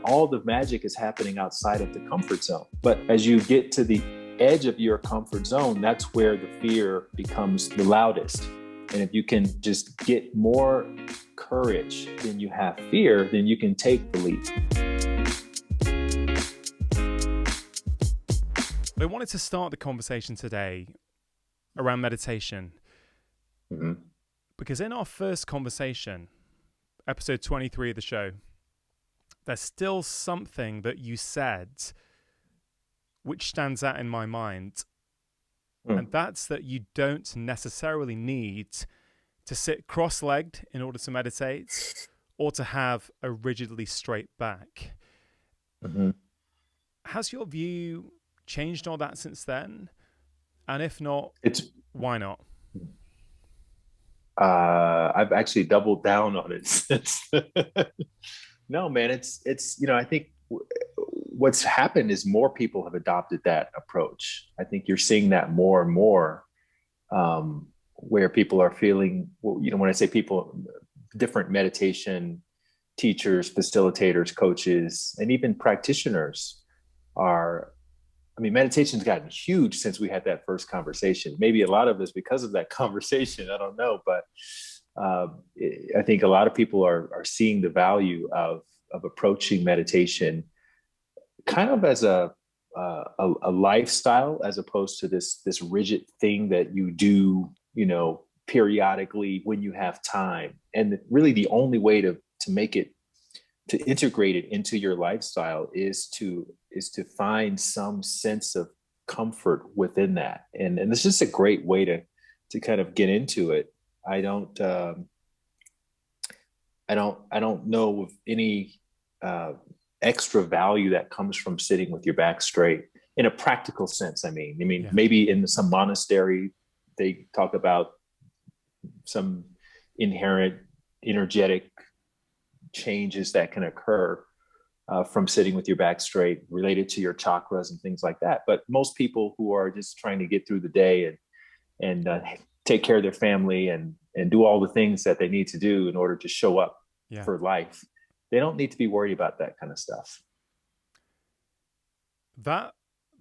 all the magic is happening outside of the comfort zone. But as you get to the edge of your comfort zone, that's where the fear becomes the loudest. And if you can just get more courage than you have fear, then you can take the leap. I wanted to start the conversation today around meditation. Because in our first conversation, episode 23 of the show, there's still something that you said which stands out in my mind. And that's that you don't necessarily need to sit cross-legged in order to meditate or to have a rigidly straight back. Has your view changed all that since then? And if not, why not? I've actually doubled down on it since. No, man, it's, I think what's happened is more people have adopted that approach. I think you're seeing that more and more, where people are feeling, when I say people, different meditation teachers, facilitators, coaches, and even practitioners meditation's gotten huge since we had that first conversation. Maybe a lot of us because of that conversation, I don't know, but I think a lot of people are seeing the value of approaching meditation kind of as a lifestyle, as opposed to this rigid thing that you do, periodically when you have time. And really the only way to make it, to integrate it into your lifestyle is to find some sense of comfort within that. And it's just a great way to kind of get into it. I don't know of any extra value that comes from sitting with your back straight in a practical sense. Yeah. Maybe in some monastery, they talk about some inherent energetic changes that can occur from sitting with your back straight related to your chakras and things like that. But most people who are just trying to get through the day and take care of their family and do all the things that they need to do in order to show up for life, they don't need to be worried about that kind of stuff. That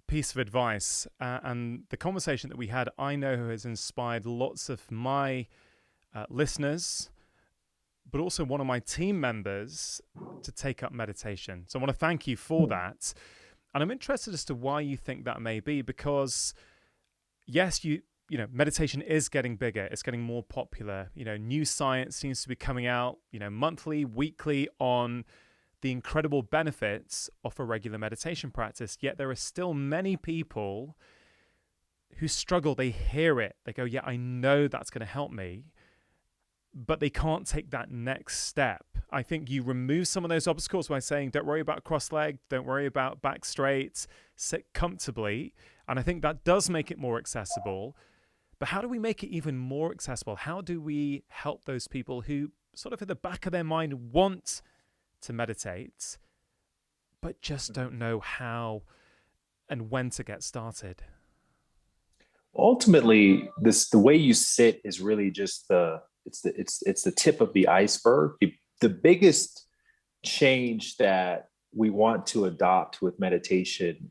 piece of advice and the conversation that we had, I know has inspired lots of my listeners, but also one of my team members to take up meditation. So I want to thank you for that. And I'm interested as to why you think that may be, because yes, meditation is getting bigger. It's getting more popular. New science seems to be coming out, monthly, weekly on the incredible benefits of a regular meditation practice. Yet there are still many people who struggle. They hear it. They go, yeah, I know that's going to help me, but they can't take that next step. I think you remove some of those obstacles by saying, don't worry about cross-legged, don't worry about back straight, sit comfortably. And I think that does make it more accessible. But how do we make it even more accessible? How do we help those people who sort of at the back of their mind want to meditate, but just don't know how and when to get started? Ultimately, the way you sit is really just it's the tip of the iceberg. The biggest change that we want to adopt with meditation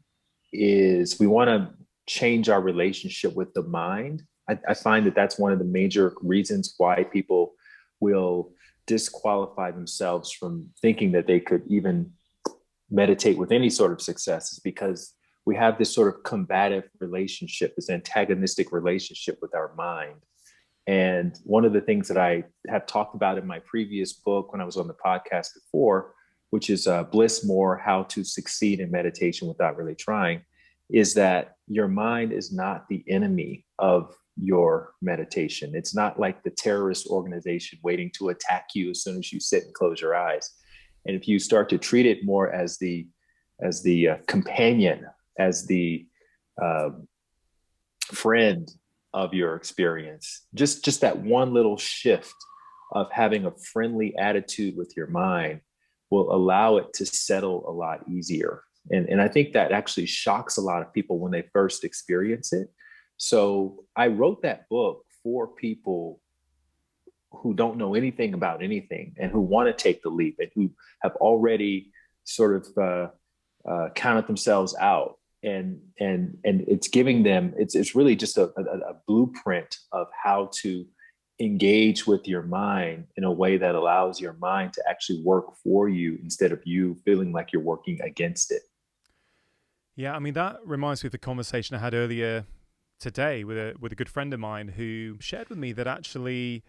is we want to change our relationship with the mind. I find that that's one of the major reasons why people will disqualify themselves from thinking that they could even meditate with any sort of success, is because we have this sort of combative relationship, this antagonistic relationship with our mind. And one of the things that I have talked about in my previous book when I was on the podcast before, which is Bliss More, How to Succeed in Meditation Without Really Trying, is that your mind is not the enemy of your meditation. It's not like the terrorist organization waiting to attack you as soon as you sit and close your eyes. And if you start to treat it more as the companion, as the friend of your experience, just that one little shift of having a friendly attitude with your mind will allow it to settle a lot easier. And I think that actually shocks a lot of people when they first experience it. So I wrote that book for people who don't know anything about anything and who want to take the leap and who have already sort of counted themselves out. And it's giving them, it's really just a blueprint of how to engage with your mind in a way that allows your mind to actually work for you instead of you feeling like you're working against it. Yeah, I mean that reminds me of the conversation I had earlier today with a good friend of mine who shared with me that actually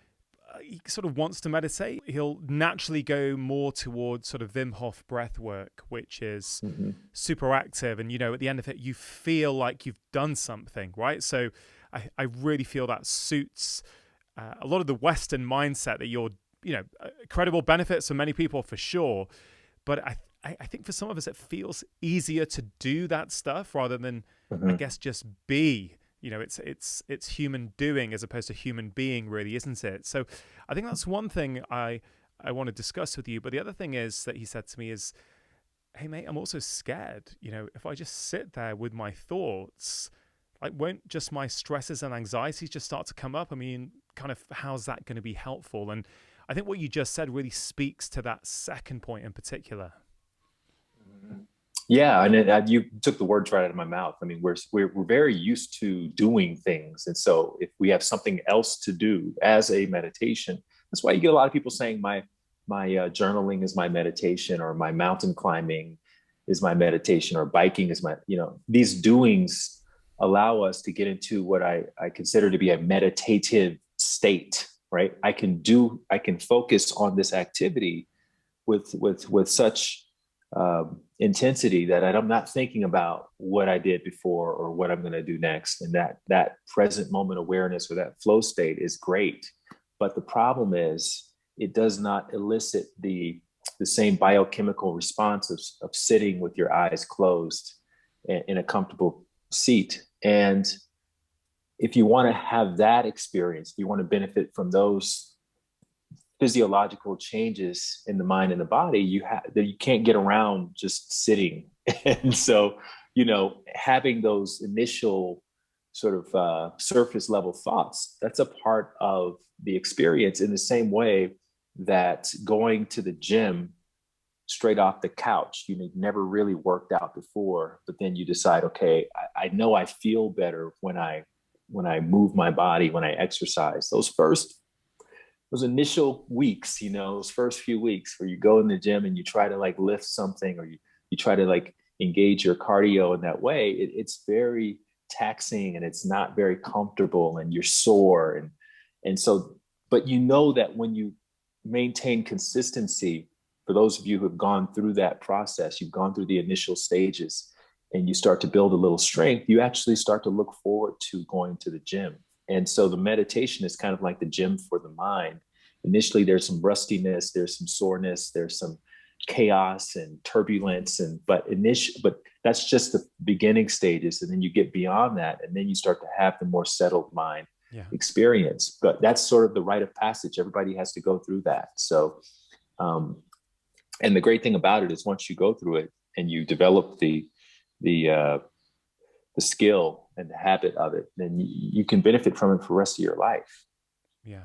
he sort of wants to meditate. He'll naturally go more towards sort of Wim Hof breath work, which is Mm-hmm. super active. And, at the end of it, you feel like you've done something, right? So I really feel that suits a lot of the Western mindset that credible benefits for many people for sure. But I think for some of us, it feels easier to do that stuff rather than, I Mm-hmm. guess, just be. It's human doing as opposed to human being, really, isn't it? So I think that's one thing I want to discuss with you. But the other thing is that he said to me is, hey, mate, I'm also scared. If I just sit there with my thoughts, like, won't just my stresses and anxieties just start to come up? I mean, kind of, how's that going to be helpful? And I think what you just said really speaks to that second point in particular. Yeah, and you took the words right out of my mouth. I mean, we're very used to doing things, and so if we have something else to do as a meditation, that's why you get a lot of people saying my journaling is my meditation, or my mountain climbing is my meditation, or biking is my, these doings allow us to get into what I consider to be a meditative state, right? I can focus on this activity with such intensity that I'm not thinking about what I did before or what I'm going to do next. And that present moment awareness, or that flow state, is great. But the problem is it does not elicit the same biochemical response of sitting with your eyes closed in a comfortable seat. And if you want to have that experience, if you want to benefit from those physiological changes in the mind and the body, you can't get around just sitting. And so, having those initial sort of surface level thoughts, that's a part of the experience, in the same way that going to the gym straight off the couch, never really worked out before, but then you decide, okay, I know I feel better when I move my body, when I exercise. Those initial weeks, those first few weeks where you go in the gym and you try to like lift something, or you try to like engage your cardio in that way, it's very taxing and it's not very comfortable, and you're sore. And so, but that when you maintain consistency, for those of you who have gone through that process, you've gone through the initial stages and you start to build a little strength, you actually start to look forward to going to the gym. And so the meditation is kind of like the gym for the mind. Initially, there's some rustiness, there's some soreness, there's some chaos and turbulence, but that's just the beginning stages. And then you get beyond that, and then you start to have the more settled mind experience. But that's sort of the rite of passage. Everybody has to go through that. So, and the great thing about it is, once you go through it and you develop the skill and the habit of it, then you can benefit from it for the rest of your life. Yeah.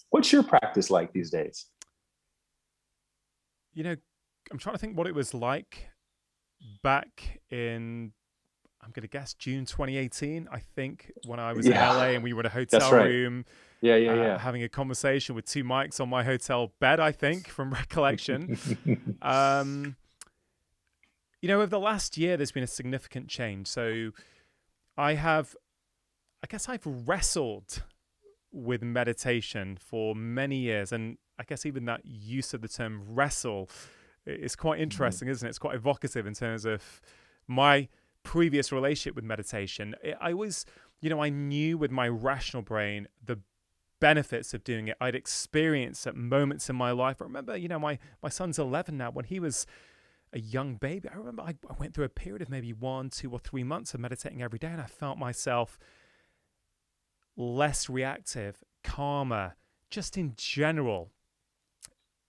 What's your practice like these days? I'm trying to think what it was like back in, I'm going to guess, June 2018, I think, when I was in LA and we were in a hotel room. Yeah. Having a conversation with two mics on my hotel bed, I think, from recollection. Over the last year, there's been a significant change. So I guess I've wrestled with meditation for many years. And I guess even that use of the term wrestle is quite interesting, isn't it? It's quite evocative in terms of my previous relationship with meditation. I always, I knew with my rational brain the benefits of doing it. I'd experienced at moments in my life. I remember, my son's 11 now. When he was a young baby, I remember I went through a period of maybe 1, 2, or 3 months of meditating every day, and I felt myself less reactive, calmer, just in general.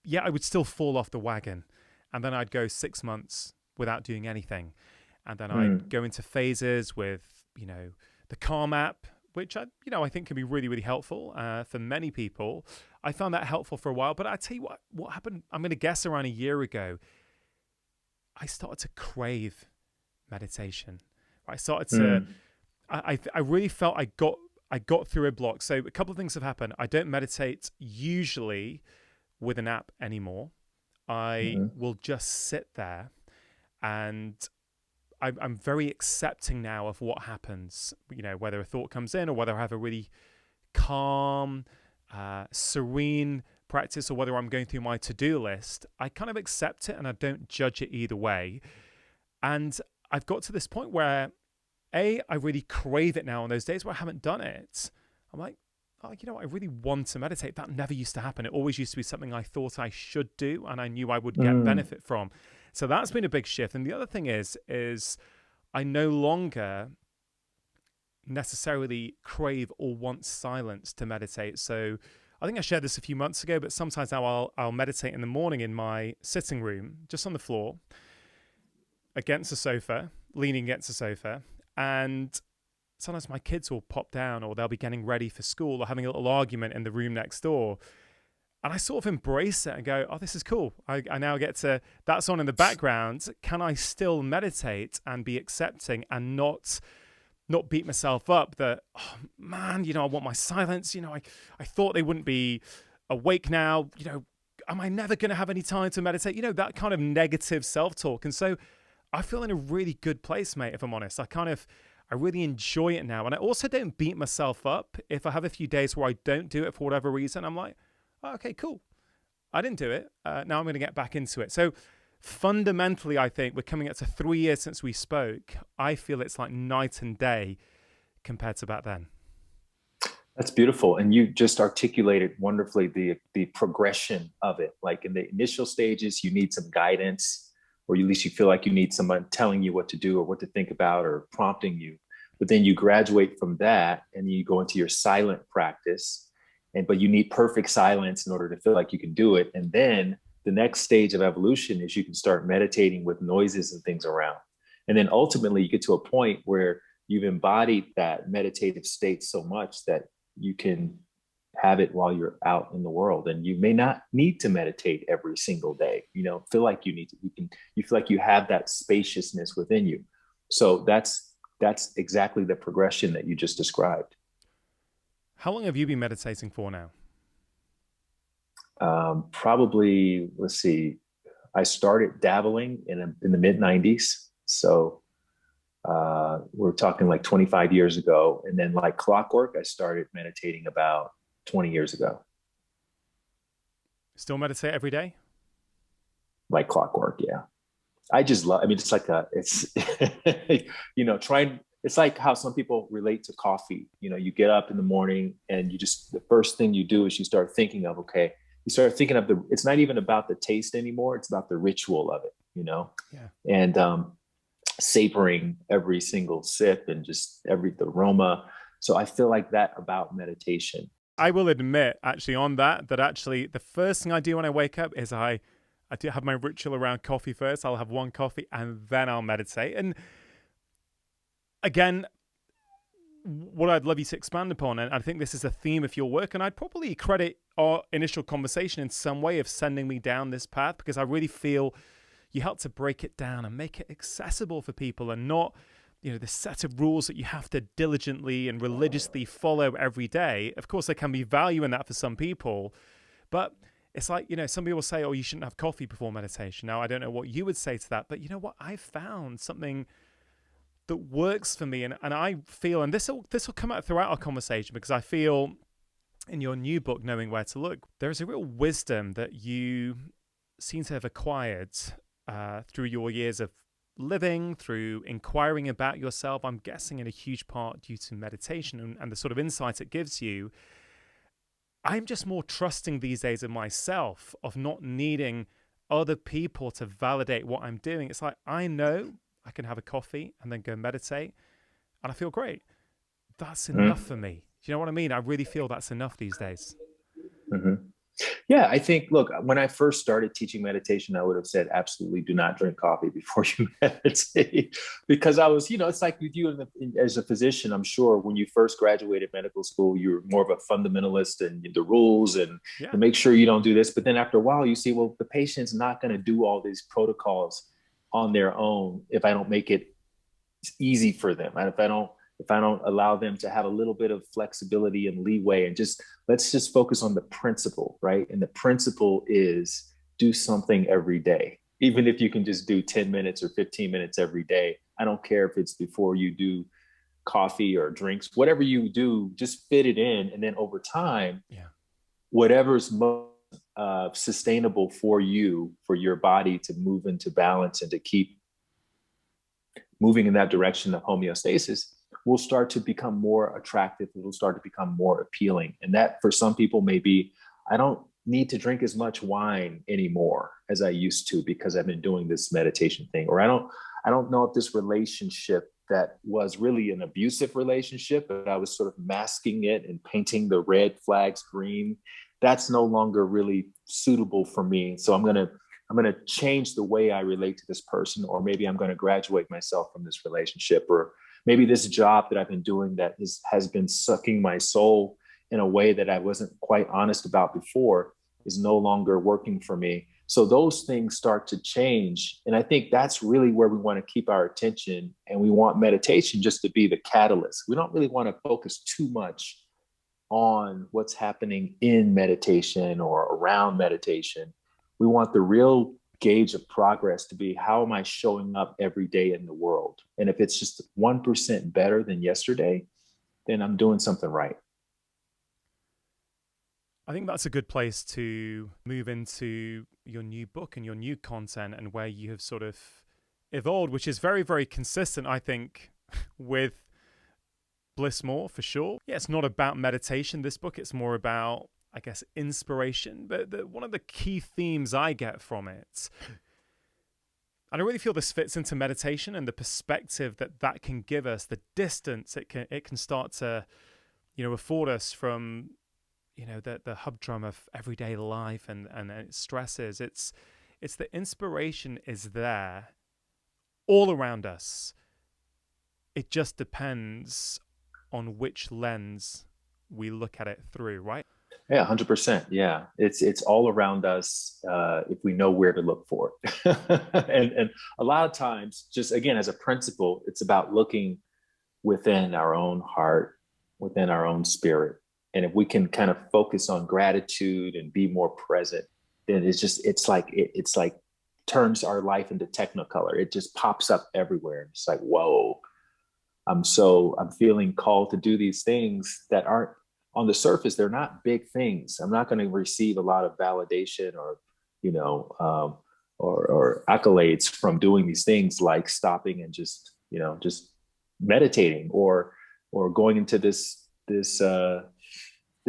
Yeah, I would still fall off the wagon, and then I'd go 6 months without doing anything, and then I'd go into phases with, the Calm app, which I think can be really, really helpful for many people. I found that helpful for a while. But I tell you what happened, I'm going to guess around a year ago, I started to crave meditation. I started to, I really felt I got through a block. So a couple of things have happened. I don't meditate usually with an app anymore. I will just sit there, and I'm very accepting now of what happens, whether a thought comes in or whether I have a really calm, serene practice, or whether I'm going through my to-do list. I kind of accept it and I don't judge it either way. And I've got to this point where I really crave it now. On those days where I haven't done it, I'm like, oh, I really want to meditate. That never used to happen. It always used to be something I thought I should do and I knew I would get benefit from. So that's been a big shift. And the other thing is I no longer necessarily crave or want silence to meditate. So I think I shared this a few months ago, but sometimes now I'll meditate in the morning in my sitting room, just on the floor, against the sofa, leaning against the sofa. And sometimes my kids will pop down, or they'll be getting ready for school or having a little argument in the room next door. And I sort of embrace it and go, oh, this is cool. I now get to, that's on in the background. Can I still meditate and be accepting and not beat myself up that, oh man, I want my silence. I thought they wouldn't be awake now. Am I never going to have any time to meditate? That kind of negative self-talk. And so I feel in a really good place, mate, if I'm honest. I really enjoy it now. And I also don't beat myself up. If I have a few days where I don't do it for whatever reason, I'm like, oh, okay, cool. I didn't do it. Now I'm going to get back into it. So fundamentally, I think we're coming up to 3 years since we spoke. I feel it's like night and day compared to back then. That's beautiful. And you just articulated wonderfully the progression of it. Like in the initial stages, you need some guidance, or at least you feel like you need someone telling you what to do or what to think about or prompting you. But then you graduate from that and you go into your silent practice. But you need perfect silence in order to feel like you can do it. And then the next stage of evolution is you can start meditating with noises and things around. And then ultimately you get to a point where you've embodied that meditative state so much that you can have it while you're out in the world. And you may not need to meditate every single day, feel like you need to, you feel like you have that spaciousness within you. So that's exactly the progression that you just described. How long have you been meditating for now? Probably, let's see, I started dabbling in the mid 90s. So we're talking like 25 years ago. And then like clockwork, I started meditating about 20 years ago. Still meditate every day? Like clockwork, yeah. I just love, it's like it's like how some people relate to coffee. You get up in the morning and the first thing you do is you start thinking of, it's not even about the taste anymore. It's about the ritual of it, Yeah. And savoring every single sip and just the aroma. So I feel like that about meditation. I will admit actually on that actually the first thing I do when I wake up is I do have my ritual around coffee first. I'll have one coffee and then I'll meditate. And again, what I'd love you to expand upon, and I think this is a theme of your work, and I'd probably credit our initial conversation in some way of sending me down this path, because I really feel you help to break it down and make it accessible for people, and not, the set of rules that you have to diligently and religiously follow every day. Of course, there can be value in that for some people, but it's like, some people say, oh, you shouldn't have coffee before meditation. Now, I don't know what you would say to that, but you know what? I've found something that works for me, and I feel, and this will come out throughout our conversation, because I feel in your new book, Knowing Where to Look, there is a real wisdom that you seem to have acquired through your years of living, through inquiring about yourself. I'm guessing in a huge part due to meditation and the sort of insight it gives you. I'm just more trusting these days of myself, of not needing other people to validate what I'm doing. It's like, I know I can have a coffee and then go meditate and I feel great. That's enough for me. Do you know what I mean? I really feel that's enough these days. Mm-hmm. Yeah, I think, look, when I first started teaching meditation, I would have said, absolutely do not drink coffee before you meditate. Because I was, it's like with you as a physician, I'm sure when you first graduated medical school, you were more of a fundamentalist and the rules and Yeah. to make sure you don't do this. But then after a while, you see, well, the patient's not going to do all these protocols on their own if I don't make it easy for them. And if I don't allow them to have a little bit of flexibility and leeway and just let's just focus on the principle, right? And the principle is do something every day. Even if you can just do 10 minutes or 15 minutes every day. I don't care if it's before you do coffee or drinks, whatever you do, just fit it in. And then over time, Yeah. whatever's most sustainable for you, for your body to move into balance and to keep moving in that direction of homeostasis will start to become more attractive. It will start to become more appealing. And that for some people may be, I don't need to drink as much wine anymore as I used to because I've been doing this meditation thing. Or I don't know if this relationship that was really an abusive relationship, but I was sort of masking it and painting the red flags green. That's no longer really suitable for me. So I'm going to change the way I relate to this person, or maybe I'm going to graduate myself from this relationship, or maybe this job that I've been doing that has been sucking my soul in a way that I wasn't quite honest about before is no longer working for me. So those things start to change. And I think that's really where we want to keep our attention. And we want meditation just to be the catalyst. We don't really want to focus too much on what's happening in meditation or around meditation. We want the real gauge of progress to be how am I showing up every day in the world? And if it's just 1% better than yesterday, then I'm doing something right. I think that's a good place to move into your new book and your new content and where you have sort of evolved, which is very, very consistent, I think, with Bliss More for sure. Yeah, it's not about meditation, this book. It's more about, I guess, inspiration. But one of the key themes I get from it, and I really feel this fits into meditation and the perspective that that can give us, the distance it can start to, afford us from, the humdrum of everyday life and its stresses. It's the inspiration is there all around us. It just depends on which lens we look at it through, right? Yeah, 100%. Yeah, it's all around us if we know where to look for it. And a lot of times, just again as a principle, it's about looking within our own heart, within our own spirit. And if we can kind of focus on gratitude and be more present, then it's like turns our life into technicolor. It just pops up everywhere. It's like, whoa, I'm feeling called to do these things that aren't on the surface. They're not big things. I'm not going to receive a lot of validation or, you know, or accolades from doing these things like stopping and just meditating or going into this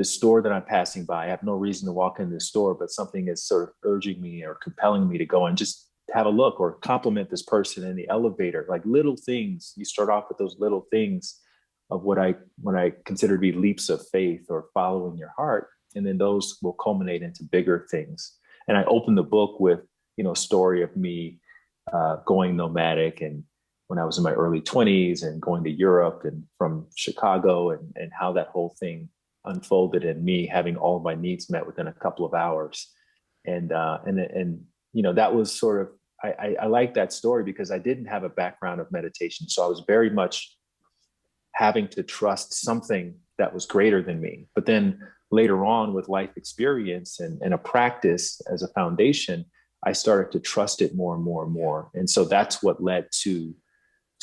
store that I'm passing by. I have no reason to walk in this store, but something is sort of urging me or compelling me to go and just have a look or compliment this person in the elevator. Like little things. You start off with those little things of what I consider to be leaps of faith or following your heart, and then those will culminate into bigger things. And I open the book with a story of me going nomadic and when I was in my early 20s and going to Europe and from Chicago and how that whole thing unfolded and me having all of my needs met within a couple of hours. And that was sort of, I like that story because I didn't have a background of meditation. So I was very much having to trust something that was greater than me. But then later on with life experience and a practice as a foundation, I started to trust it more and more and more. And so that's what led to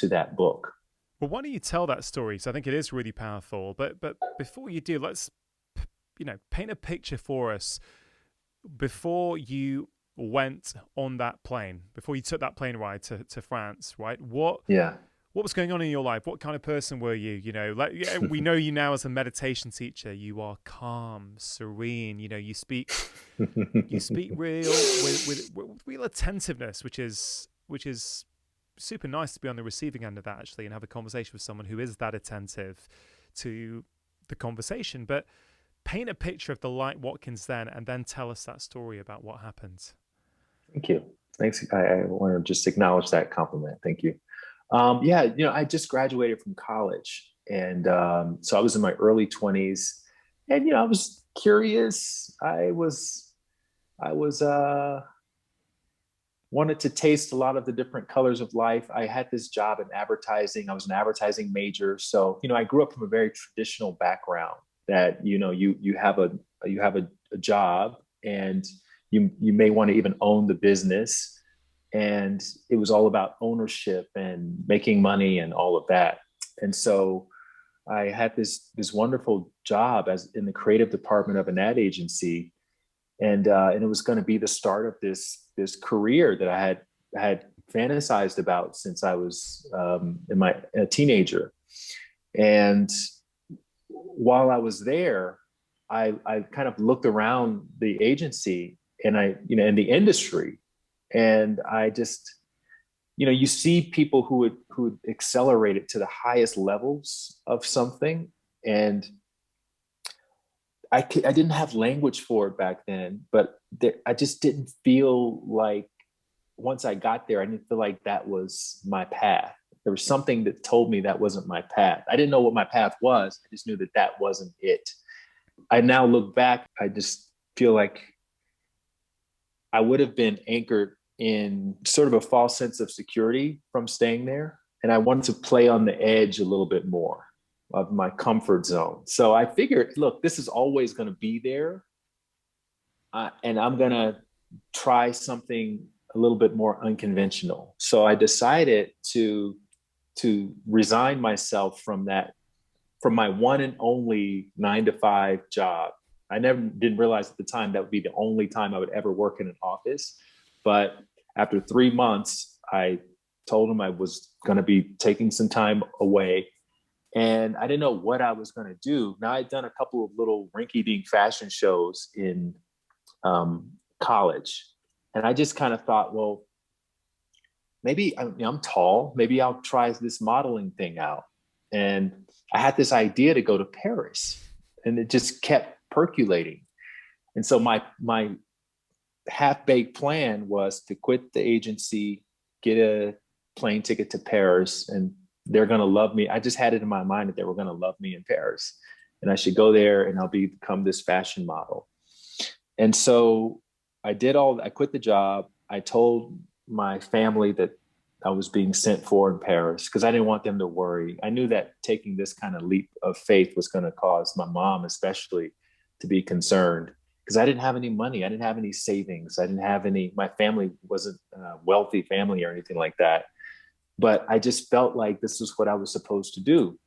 that book. Well, why don't you tell that story? So I think it is really powerful. But before you do, let's paint a picture for us before you went on that plane, before you took that plane ride to France, right? Yeah. What was going on in your life? What kind of person were you? We know you now as a meditation teacher. You are calm, serene. You speak real with real attentiveness, which is super nice to be on the receiving end of that actually, and have a conversation with someone who is that attentive to the conversation. But paint a picture of the light Watkins then, and then tell us that story about what happened. Thank you. Thanks. I want to just acknowledge that compliment. Thank you. Yeah, I just graduated from college, and so I was in my early 20s, and I was curious. I was wanted to taste a lot of the different colors of life. I had this job in advertising. I was an advertising major, so I grew up from a very traditional background. That you have a job, and you may want to even own the business, and it was all about ownership and making money and all of that. And so I had this wonderful job as in the creative department of an ad agency, and it was going to be the start of this career that I had fantasized about since I was a teenager. And while I was there, I kind of looked around the agency and in the industry, and I just you see people who would accelerate it to the highest levels of something, and I didn't have language for it back then, but I just didn't feel like once I got there, I didn't feel like that was my path. There was something that told me that wasn't my path. I didn't know what my path was. I just knew that that wasn't it. I now look back, I just feel like I would have been anchored in sort of a false sense of security from staying there. And I wanted to play on the edge a little bit more of my comfort zone. So I figured, look, this is always going to be there. And I'm going to try something a little bit more unconventional. So I decided to resign myself from my one and only 9-to-5 job. I didn't realize at the time that would be the only time I would ever work in an office. But after 3 months, I told him I was going to be taking some time away. And I didn't know what I was going to do. Now, I'd done a couple of little rinky-dink fashion shows in college. And I just kind of thought, well, maybe I'm tall. Maybe I'll try this modeling thing out. And I had this idea to go to Paris, and it just kept percolating. And so my half-baked plan was to quit the agency, get a plane ticket to Paris, and they're going to love me. I just had it in my mind that they were going to love me in Paris, and I should go there and I'll become this fashion model. And so I quit the job. I told my family that I was being sent for in Paris because I didn't want them to worry. I knew that taking this kind of leap of faith was going to cause my mom especially to be concerned, because I didn't have any money. I didn't have any savings. My family wasn't a wealthy family or anything like that. But I just felt like this was what I was supposed to do.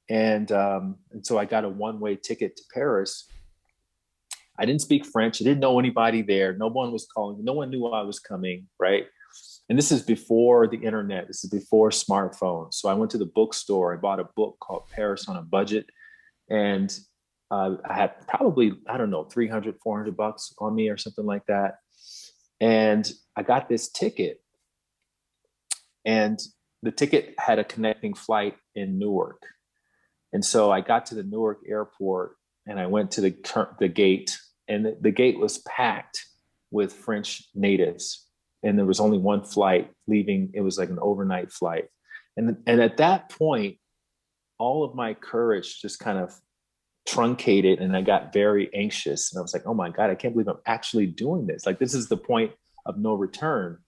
And so I got a one-way ticket to Paris. I didn't speak French. I didn't know anybody there. No one was calling. No one knew I was coming, right? And this is before the internet. This is before smartphones. So I went to the bookstore. I bought a book called Paris on a Budget. And I had probably, I don't know, $300-400 on me or something like that. And I got this ticket. And the ticket had a connecting flight in Newark. And so I got to the Newark airport and I went to the gate, and the gate was packed with French natives. And there was only one flight leaving. It was like an overnight flight. And at that point, all of my courage just kind of truncated, and I got very anxious. And I was like, oh my God, I can't believe I'm actually doing this. Like, this is the point of no return.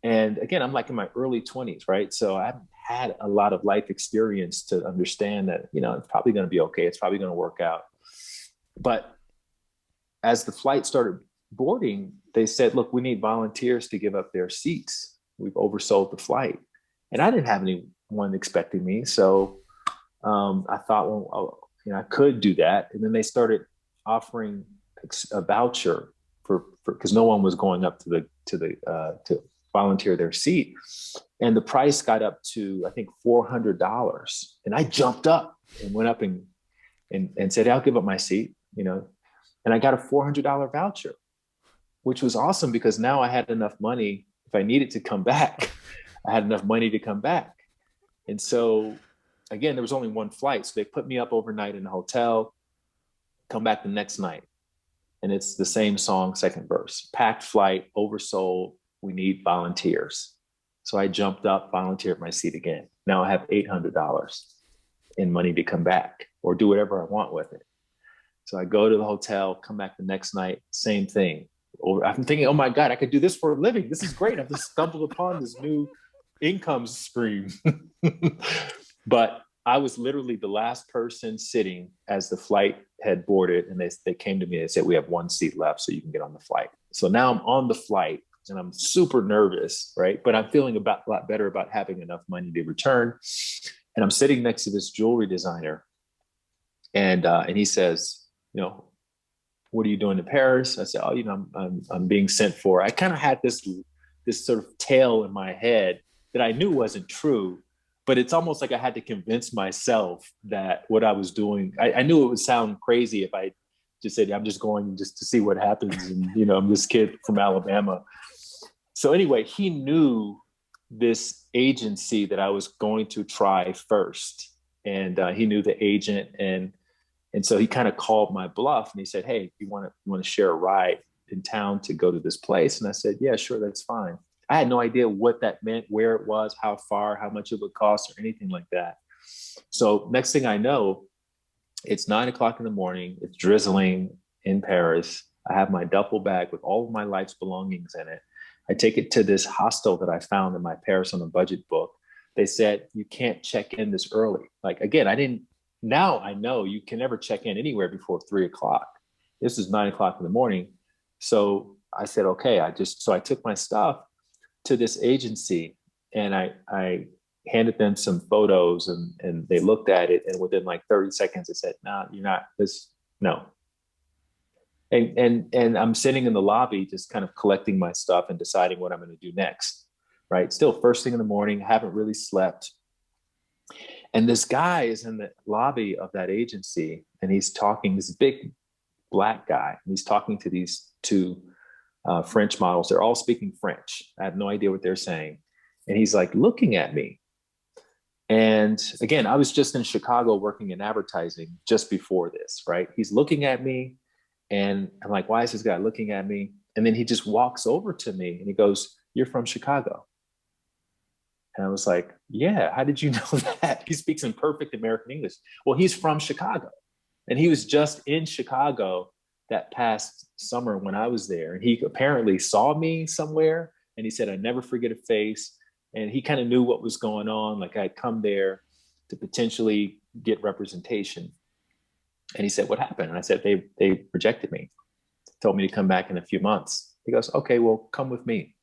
And again, I'm like in my early 20s, right? So I haven't had a lot of life experience to understand that, it's probably going to be okay. It's probably going to work out. But as the flight started boarding, they said, look, we need volunteers to give up their seats. We've oversold the flight. And I didn't have anyone expecting me. So I thought, well, I could do that. And then they started offering a voucher because no one was going up to volunteer their seat. And the price got up to, I think, $400. And I jumped up and went up and said, I'll give up my seat, and I got a $400 voucher, which was awesome because now I had enough money. If I needed to come back, I had enough money to come back. And so again, there was only one flight. So they put me up overnight in a hotel. come back the next night. And it's the same song, second verse. Packed flight, oversold. We need volunteers. So I jumped up, volunteered my seat again. Now I have $800 in money to come back or do whatever I want with it. So I go to the hotel, come back the next night, same thing. Or I'm thinking, oh my God, I could do this for a living. This is great. I've just stumbled upon this new income stream. But I was literally the last person sitting as the flight had boarded, and they came to me and said, we have one seat left so you can get on the flight. So now I'm on the flight and I'm super nervous, right? But I'm feeling a lot better about having enough money to return. And I'm sitting next to this jewelry designer, and he says, you know, what are you doing in Paris? I said, oh, you know, I'm being sent for. I kind of had this sort of tale in my head that I knew wasn't true, but it's almost like I had to convince myself that what I was doing, I knew it would sound crazy if I just said, I'm just going just to see what happens. And, you know, I'm this kid from Alabama. So anyway, he knew this agency that I was going to try first. And he knew the agent. And so he kind of called my bluff and he said, hey, you want to share a ride in town to go to this place? And I said, yeah, sure, that's fine. I had no idea what that meant, where it was, how far, how much it would cost or anything like that. So next thing I know, it's 9 o'clock in the morning. It's drizzling in Paris. I have my duffel bag with all of my life's belongings in it. I take it to this hostel that I found in my Paris on a Budget book. They said, you can't check in this early. Like, again, now I know you can never check in anywhere before 3 o'clock. This is 9 o'clock in the morning. So I said, okay, so I took my stuff to this agency and I handed them some photos and they looked at it. And within like 30 seconds, they said, no, you're not this. No. And I'm sitting in the lobby, just kind of collecting my stuff and deciding what I'm going to do next. Right. Still first thing in the morning, haven't really slept. And this guy is in the lobby of that agency and he's talking, this big black guy, and he's talking to these two French models. They're all speaking French. I have no idea what they're saying. And he's like looking at me. And again, I was just in Chicago working in advertising just before this, right? He's looking at me and I'm like, why is this guy looking at me? And then he just walks over to me and he goes, you're from Chicago. And I was like, yeah, how did you know that? He speaks in perfect American English. Well, he's from Chicago. And he was just in Chicago that past summer when I was there. And he apparently saw me somewhere and he said, I never forget a face. And he kind of knew what was going on. Like I'd come there to potentially get representation. And he said, what happened? And I said, they rejected me, told me to come back in a few months. He goes, okay, well, come with me.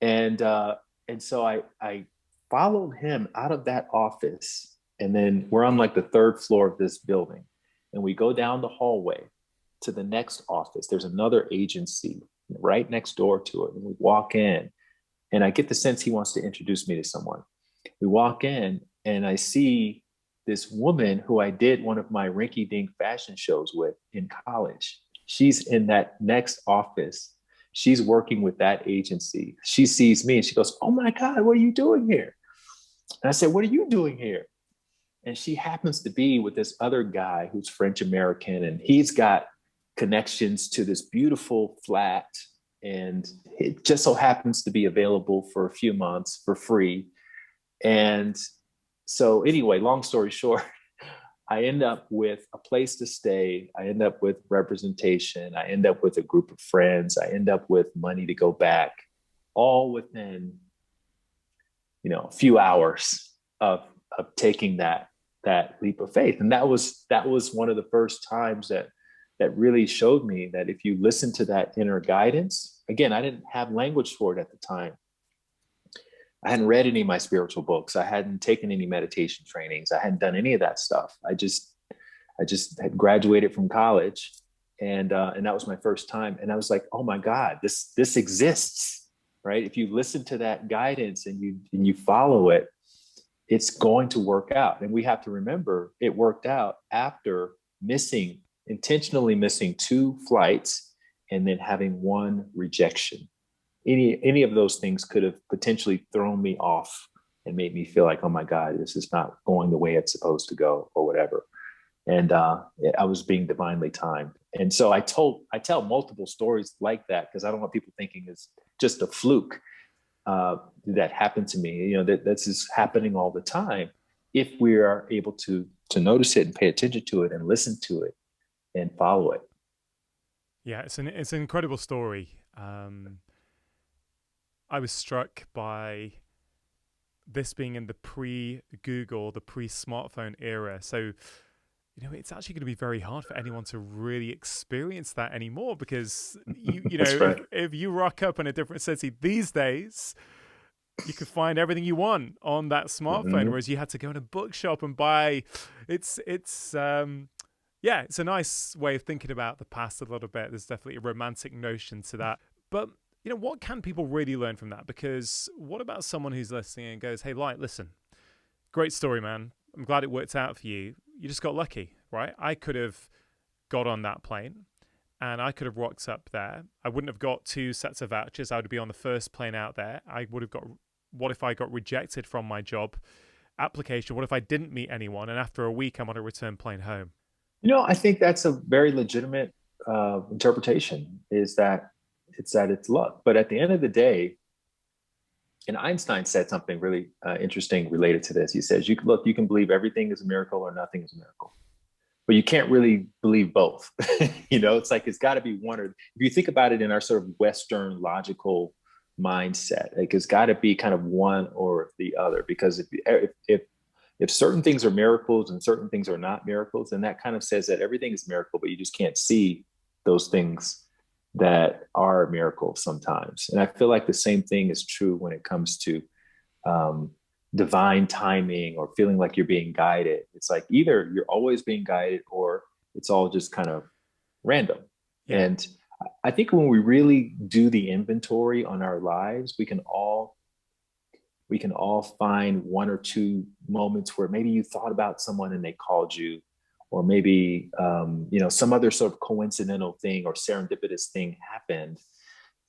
And so I followed him out of that office. And then we're on like the third floor of this building. And we go down the hallway to the next office. There's another agency right next door to it. And we walk in and I get the sense he wants to introduce me to someone. We walk in and I see this woman who I did one of my rinky-dink fashion shows with in college. She's in that next office. She's working with that agency. She sees me and she goes, oh my God, what are you doing here? And I said, what are you doing here? And she happens to be with this other guy who's French American, and he's got connections to this beautiful flat. And it just so happens to be available for a few months for free. And so anyway, long story short, I end up with a place to stay. I end up with representation. I end up with a group of friends. I end up with money to go back, all within, a few hours of taking that leap of faith. And that was one of the first times that really showed me that if you listen to that inner guidance, again, I didn't have language for it at the time. I hadn't read any of my spiritual books. I hadn't taken any meditation trainings. I hadn't done any of that stuff. I just had graduated from college, and that was my first time. And I was like, oh my God, this exists, right? If you listen to that guidance and you follow it, it's going to work out. And we have to remember it worked out after intentionally missing 2 flights and then having 1 rejection. Any of those things could have potentially thrown me off and made me feel like, oh my God, this is not going the way it's supposed to go or whatever. and I was being divinely timed. And so I tell multiple stories like that because I don't want people thinking it's just a fluke that happened to me. You know, that's just happening all the time if we are able to notice it and pay attention to it and listen to it and follow it. Yeah, it's an incredible story. I was struck by this being in the pre-Google, the pre-smartphone era. So, you know, it's actually going to be very hard for anyone to really experience that anymore because you know, That's right. if you rock up in a different city these days, you can find everything you want on that smartphone, Mm-hmm. whereas you had to go in a bookshop and buy. It's yeah, it's a nice way of thinking about the past a little bit. There's definitely a romantic notion to that, but you know, what can people really learn from that? Because what about someone who's listening and goes, "Hey, Light, listen, great story, man. I'm glad it worked out for you. You just got lucky, right? I could have got on that plane." And I could have rocked up there. I wouldn't have got two sets of vouchers. I would be on the first plane out there. I would have got, what if I got rejected from my job application? What if I didn't meet anyone? And after a week, I'm on a return plane home. You know, I think that's a very legitimate interpretation. Is that it's luck, but at the end of the day, and Einstein said something really interesting related to this. He says, "You can look, you can believe everything is a miracle or nothing is a miracle, but you can't really believe both." You know, it's like it's got to be one or. If you think about it in our sort of Western logical mindset, like it's got to be kind of one or the other. Because if certain things are miracles and certain things are not miracles, then that kind of says that everything is a miracle, but you just can't see those things that are miracles sometimes. And I feel like the same thing is true when it comes to um, divine timing or feeling like you're being guided. It's like either you're always being guided or it's all just kind of random. Yeah. And I think when we really do the inventory on our lives, we can all find one or two moments where maybe you thought about someone and they called you, or maybe some other sort of coincidental thing or serendipitous thing happened.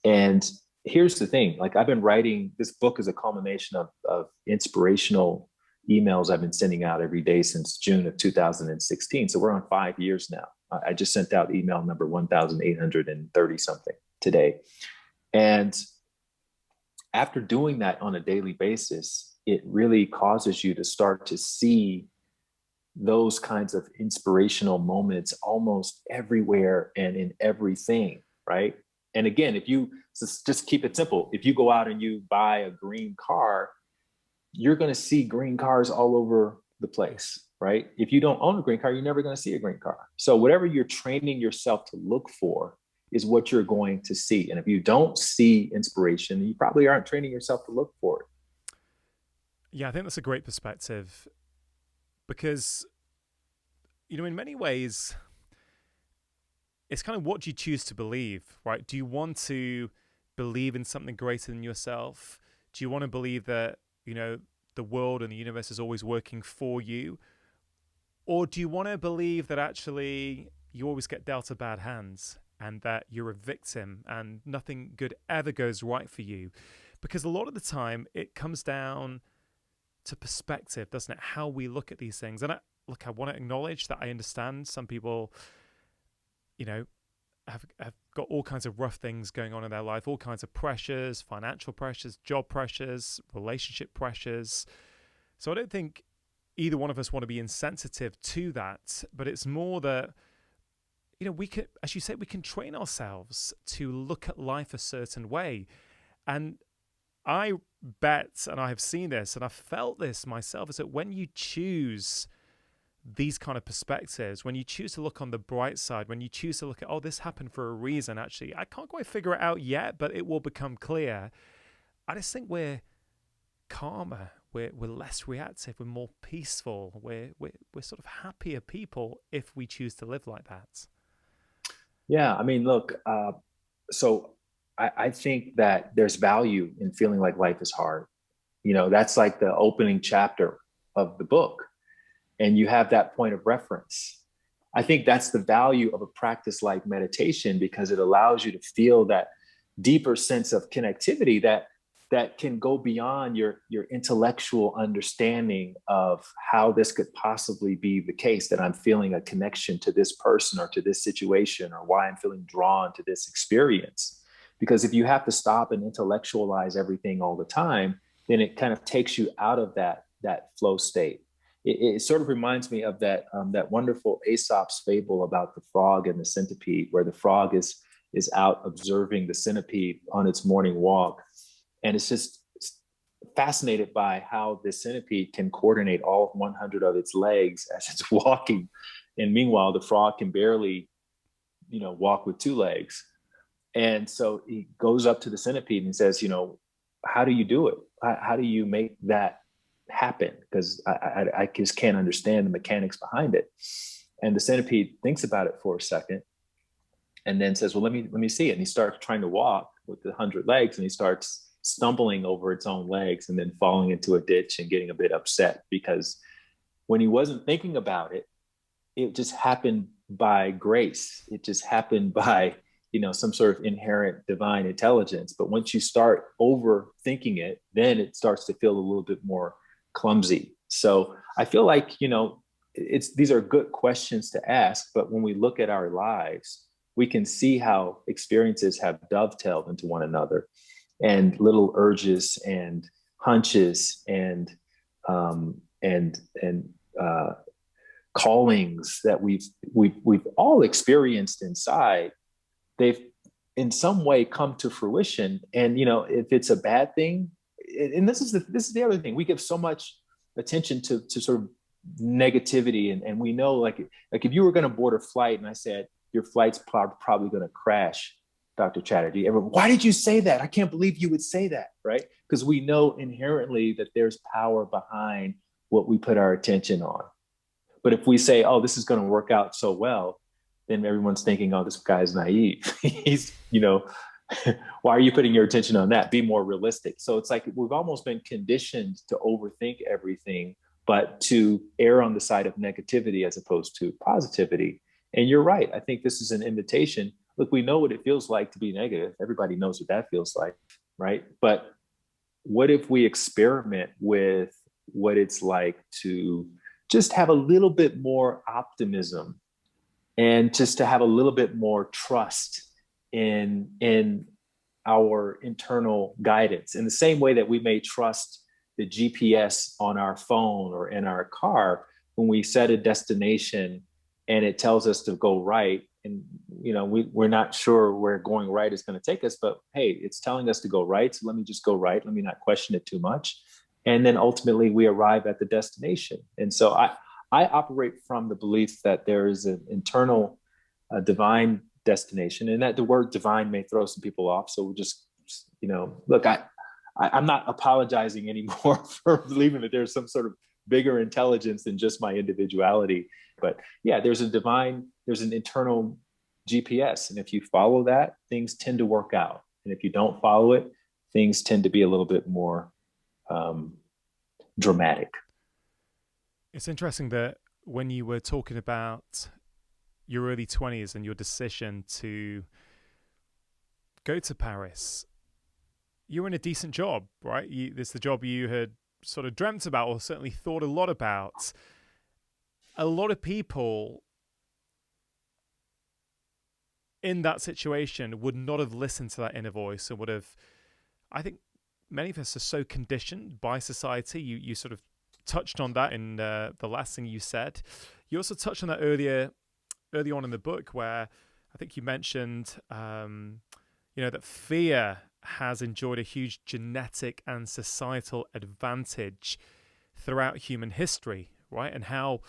And here's the thing: like I've been writing this book is a culmination of inspirational emails I've been sending out every day since June of 2016. So we're on 5 years now. I just sent out email number 1,830 something today. And after doing that on a daily basis, it really causes you to start to see those kinds of inspirational moments almost everywhere and in everything, right? And again, if you just keep it simple, if you go out and you buy a green car, you're going to see green cars all over the place, right? If you don't own a green car, you're never going to see a green car. So whatever you're training yourself to look for is what you're going to see. And if you don't see inspiration, you probably aren't training yourself to look for it. Yeah, I think that's a great perspective because, you know, in many ways, it's kind of what you choose to believe, right? Do you want to believe in something greater than yourself? Do you want to believe that, you know, the world and the universe is always working for you? Or do you want to believe that actually you always get dealt a bad hand and that you're a victim and nothing good ever goes right for you? Because a lot of the time it comes down to perspective, doesn't it? How we look at these things. And I want to acknowledge that I understand some people, you know, have got all kinds of rough things going on in their life, all kinds of pressures, financial pressures, job pressures, relationship pressures. So I don't think either one of us want to be insensitive to that, but it's more that, you know, we can, as you said, we can train ourselves to look at life a certain way. And I bet, and I have seen this and I've felt this myself, is that when you choose these kind of perspectives, when you choose to look on the bright side, when you choose to look at, oh, this happened for a reason, actually, I can't quite figure it out yet, but it will become clear. I just think we're calmer, we're less reactive, we're more peaceful, we're sort of happier people if we choose to live like that. Yeah, I mean, look, so I think that there's value in feeling like life is hard. You know, that's like the opening chapter of the book. And you have that point of reference. I think that's the value of a practice like meditation because it allows you to feel that deeper sense of connectivity that that can go beyond your intellectual understanding of how this could possibly be the case, that I'm feeling a connection to this person or to this situation, or why I'm feeling drawn to this experience. Because if you have to stop and intellectualize everything all the time, then it kind of takes you out of that flow state. It sort of reminds me of that wonderful Aesop's fable about the frog and the centipede, where the frog is out observing the centipede on its morning walk, and it's just fascinated by how the centipede can coordinate all 100 of its legs as it's walking. And meanwhile, the frog can barely, walk with two legs. And so he goes up to the centipede and says, how do you do it? How do you make that happen? Because I just can't understand the mechanics behind it. And the centipede thinks about it for a second and then says, well, let me see it. And he starts trying to walk with the 100 legs, and he starts stumbling over its own legs and then falling into a ditch and getting a bit upset, because when he wasn't thinking about it, it just happened by grace. It just happened by, some sort of inherent divine intelligence. But once you start overthinking it, then it starts to feel a little bit more clumsy. So I feel like, these are good questions to ask, but when we look at our lives, we can see how experiences have dovetailed into one another, and little urges and hunches and callings that we've all experienced inside. They've in some way come to fruition. And if it's a bad thing, and this is the other thing, we give so much attention to sort of negativity, and we know, like if you were going to board a flight and I said your flight's probably going to crash, Dr. Chatterjee, everyone, why did you say that? I can't believe you would say that, right? Because we know inherently that there's power behind what we put our attention on. But if we say, oh, this is going to work out so well, then everyone's thinking, oh, this guy's naive. He's, why are you putting your attention on that? Be more realistic. So it's like we've almost been conditioned to overthink everything, but to err on the side of negativity as opposed to positivity. And you're right. I think this is an invitation. Look, we know what it feels like to be negative. Everybody knows what that feels like, right? But what if we experiment with what it's like to just have a little bit more optimism, and just to have a little bit more trust in our internal guidance, in the same way that we may trust the GPS on our phone or in our car when we set a destination and it tells us to go right. And, we're not sure where going right is going to take us, but hey, it's telling us to go right. So let me just go right. Let me not question it too much. And then ultimately we arrive at the destination. And so I operate from the belief that there is an internal divine destination, and that the word divine may throw some people off. So we'll just, look, I'm not apologizing anymore for believing that there's some sort of bigger intelligence than just my individuality. But yeah, there's an internal GPS. And if you follow that, things tend to work out. And if you don't follow it, things tend to be a little bit more dramatic. It's interesting that when you were talking about your early 20s and your decision to go to Paris, you were in a decent job, right? This is the job you had sort of dreamt about, or certainly thought a lot about. A lot of people in that situation would not have listened to that inner voice, and would have, I think many of us are so conditioned by society. You sort of touched on that in the last thing you said. You also touched on that early on in the book, where I think you mentioned, that fear has enjoyed a huge genetic and societal advantage throughout human history, right? And how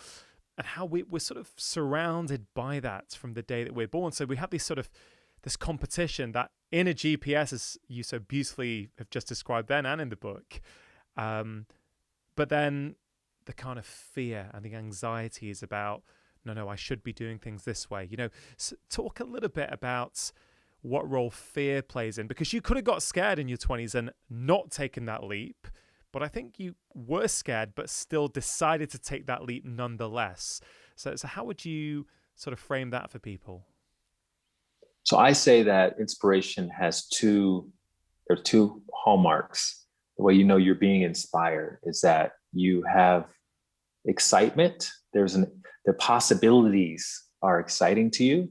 we're sort of surrounded by that from the day that we're born. So we have this competition, that inner GPS, as you so beautifully have just described then and in the book. But then the kind of fear and the anxiety is about, no, I should be doing things this way. So talk a little bit about what role fear plays in, because you could have got scared in your 20s and not taken that leap. But I think you were scared, but still decided to take that leap nonetheless. So how would you sort of frame that for people? So I say that inspiration has two there are two hallmarks. The way you know you're being inspired is that you have excitement. The possibilities are exciting to you,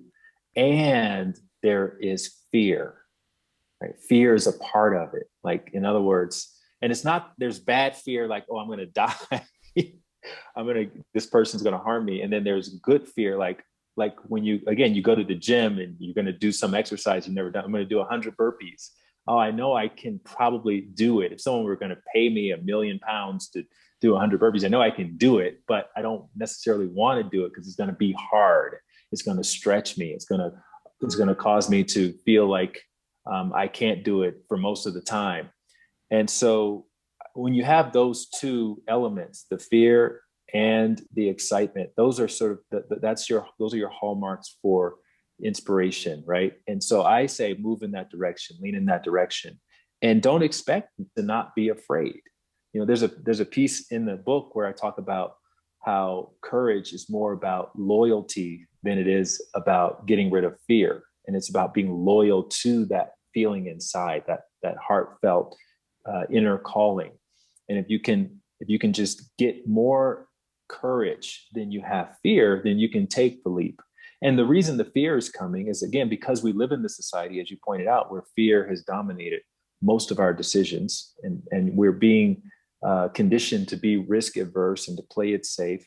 and there is fear. Right? Fear is a part of it. Like, in other words, and it's not, there's bad fear, like, oh, I'm going to die. This person's going to harm me. And then there's good fear, like when you, again, you go to the gym and you're going to do some exercise you've never done. I'm going to do 100 burpees. Oh, I know I can probably do it. If someone were going to pay me £1 million to do 100 burpees, I know I can do it, but I don't necessarily want to do it because it's going to be hard. It's going to stretch me. It's going to cause me to feel like I can't do it for most of the time. And so when you have those two elements, the fear and the excitement, those are sort of those are your hallmarks for inspiration, right? And so I say move in that direction, lean in that direction, and don't expect to not be afraid. You know, there's a piece in the book where I talk about how courage is more about loyalty than it is about getting rid of fear, and it's about being loyal to that feeling inside, that heartfelt inner calling. And if you can just get more courage than you have fear, then you can take the leap. And the reason the fear is coming is, again, because we live in this society, as you pointed out, where fear has dominated most of our decisions, and we're being conditioned to be risk averse and to play it safe.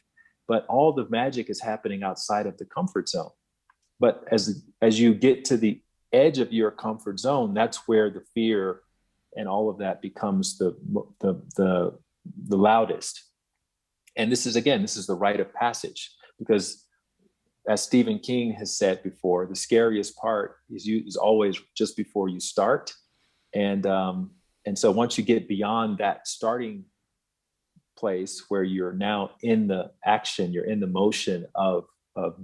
But all the magic is happening outside of the comfort zone. But as you get to the edge of your comfort zone, that's where the fear and all of that becomes the loudest. And this is the rite of passage, because as Stephen King has said before, the scariest part is always just before you start. And so once you get beyond that starting place where you're now in the action, you're in the motion of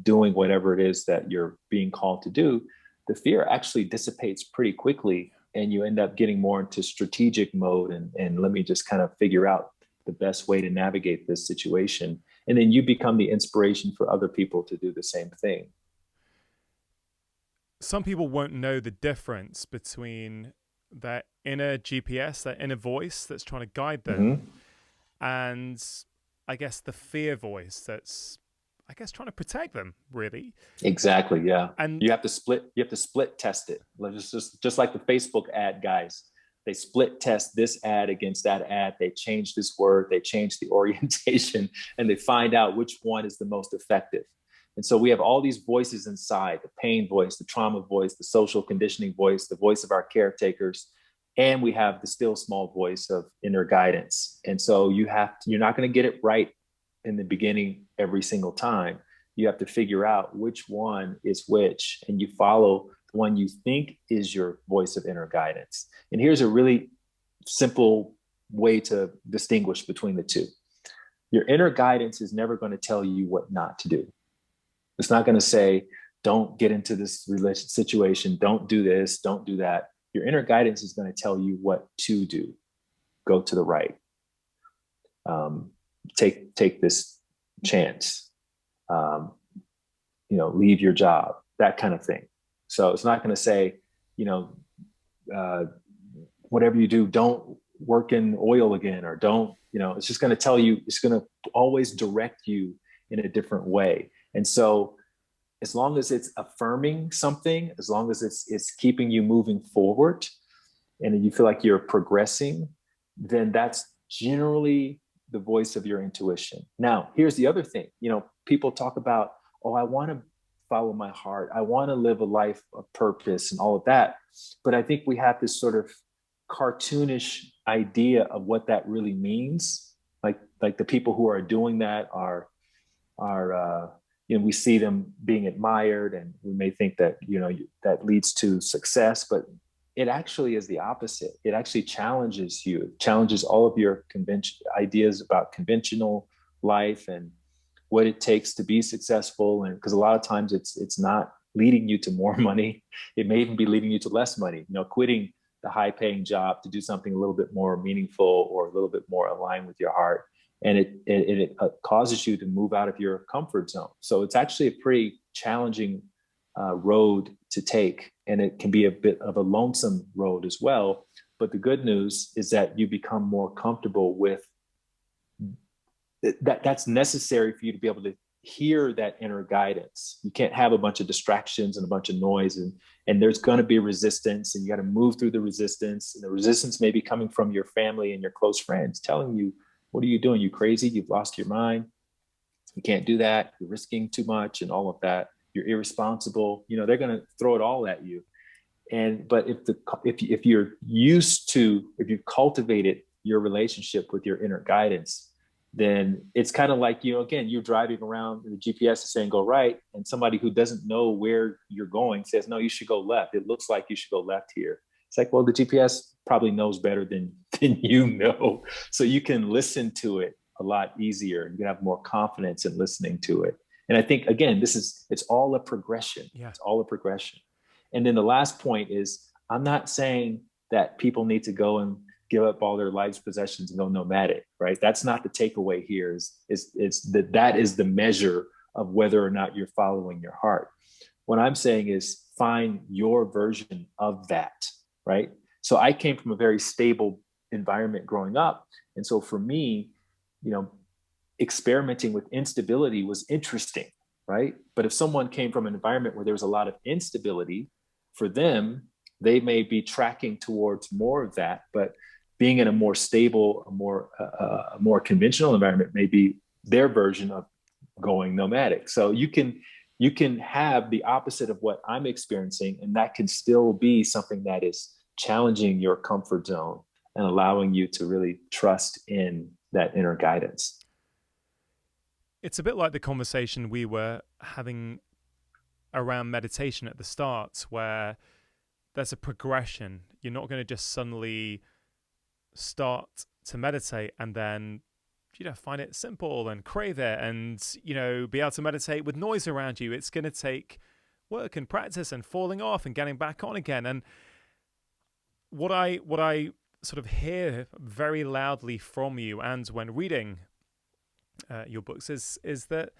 doing whatever it is that you're being called to do, the fear actually dissipates pretty quickly, and you end up getting more into strategic mode and let me just kind of figure out the best way to navigate this situation. And then you become the inspiration for other people to do the same thing. Some people won't know the difference between that inner GPS, that inner voice that's trying to guide them, and I guess the fear voice that's, I guess, trying to protect them, really. Exactly, yeah. And you have to split test it. Just like the Facebook ad guys. They split test this ad against that ad. They change this word, they change the orientation, and they find out which one is the most effective. And so we have all these voices inside: the pain voice, the trauma voice, the social conditioning voice, the voice of our caretakers, and we have the still small voice of inner guidance. And so you're not going to get it right in the beginning every single time. You have to figure out which one is which, and you follow the one you think is your voice of inner guidance. And here's a really simple way to distinguish between the two. Your inner guidance is never going to tell you what not to do. It's not going to say, don't get into this relationship situation, don't do this, don't do that. Your inner guidance is going to tell you what to do. Go to the right. Take this chance. Leave your job, that kind of thing. So it's not going to say, whatever you do, don't work in oil again, or don't, it's just going to tell you, it's going to always direct you in a different way. And so as long as it's affirming something, as long as it's keeping you moving forward and you feel like you're progressing, then that's generally the voice of your intuition. Now, here's the other thing. People talk about, oh, I want to follow my heart. I want to live a life of purpose and all of that. But I think we have this sort of cartoonish idea of what that really means. Like the people who are doing that are we see them being admired, and we may think that, that leads to success, but it actually is the opposite. It actually challenges you. It challenges all of your ideas about conventional life and what it takes to be successful. And because a lot of times it's not leading you to more money. It may even be leading you to less money, quitting the high paying job to do something a little bit more meaningful or a little bit more aligned with your heart. And it causes you to move out of your comfort zone. So it's actually a pretty challenging road to take. And it can be a bit of a lonesome road as well. But the good news is that you become more comfortable with that. That's necessary for you to be able to hear that inner guidance. You can't have a bunch of distractions and a bunch of noise, and there's going to be resistance, and you got to move through the resistance. And the resistance may be coming from your family and your close friends telling you, what are you doing? You crazy? You've lost your mind. You can't do that. You're risking too much and all of that. You're irresponsible. You know, they're going to throw it all at you. But if you've cultivated your relationship with your inner guidance, then it's kind of like, you know, again, you're driving around and the GPS is saying go right, and somebody who doesn't know where you're going says, no, you should go left. It looks like you should go left here. It's like, well, the GPS probably knows better than you know. So you can listen to it a lot easier. You can have more confidence in listening to it. And I think, again, it's all a progression. Yeah. It's all a progression. And then the last point is, I'm not saying that people need to go and give up all their life's possessions and go nomadic, right? That's not the takeaway here. That is the measure of whether or not you're following your heart. What I'm saying is find your version of that, right? So I came from a very stable environment growing up. And so for me, you know, experimenting with instability was interesting, right? But if someone came from an environment where there was a lot of instability, for them, they may be tracking towards more of that. But being in a more stable, a more conventional environment may be their version of going nomadic. So you can have the opposite of what I'm experiencing, and that can still be something that is challenging your comfort zone and allowing you to really trust in that inner guidance. It's a bit like the conversation we were having around meditation at the start, where there's a progression. You're not going to just suddenly start to meditate and then, you know, find it simple and crave it and, you know, be able to meditate with noise around you. It's going to take work and practice and falling off and getting back on again. And what I sort of hear very loudly from you and when reading your books is that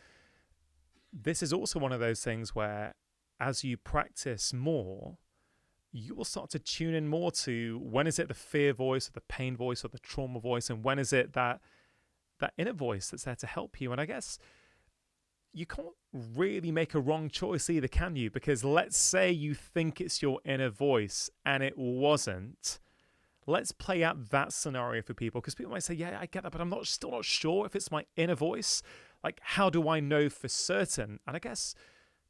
this is also one of those things where, as you practice more, you will start to tune in more to when is it the fear voice or the pain voice or the trauma voice, and when is it that inner voice that's there to help you. And I guess you can't really make a wrong choice either, can you? Because let's say you think it's your inner voice and it wasn't. Let's play out that scenario for people, because people might say, yeah, I get that, but I'm still not sure if it's my inner voice. Like, how do I know for certain? And I guess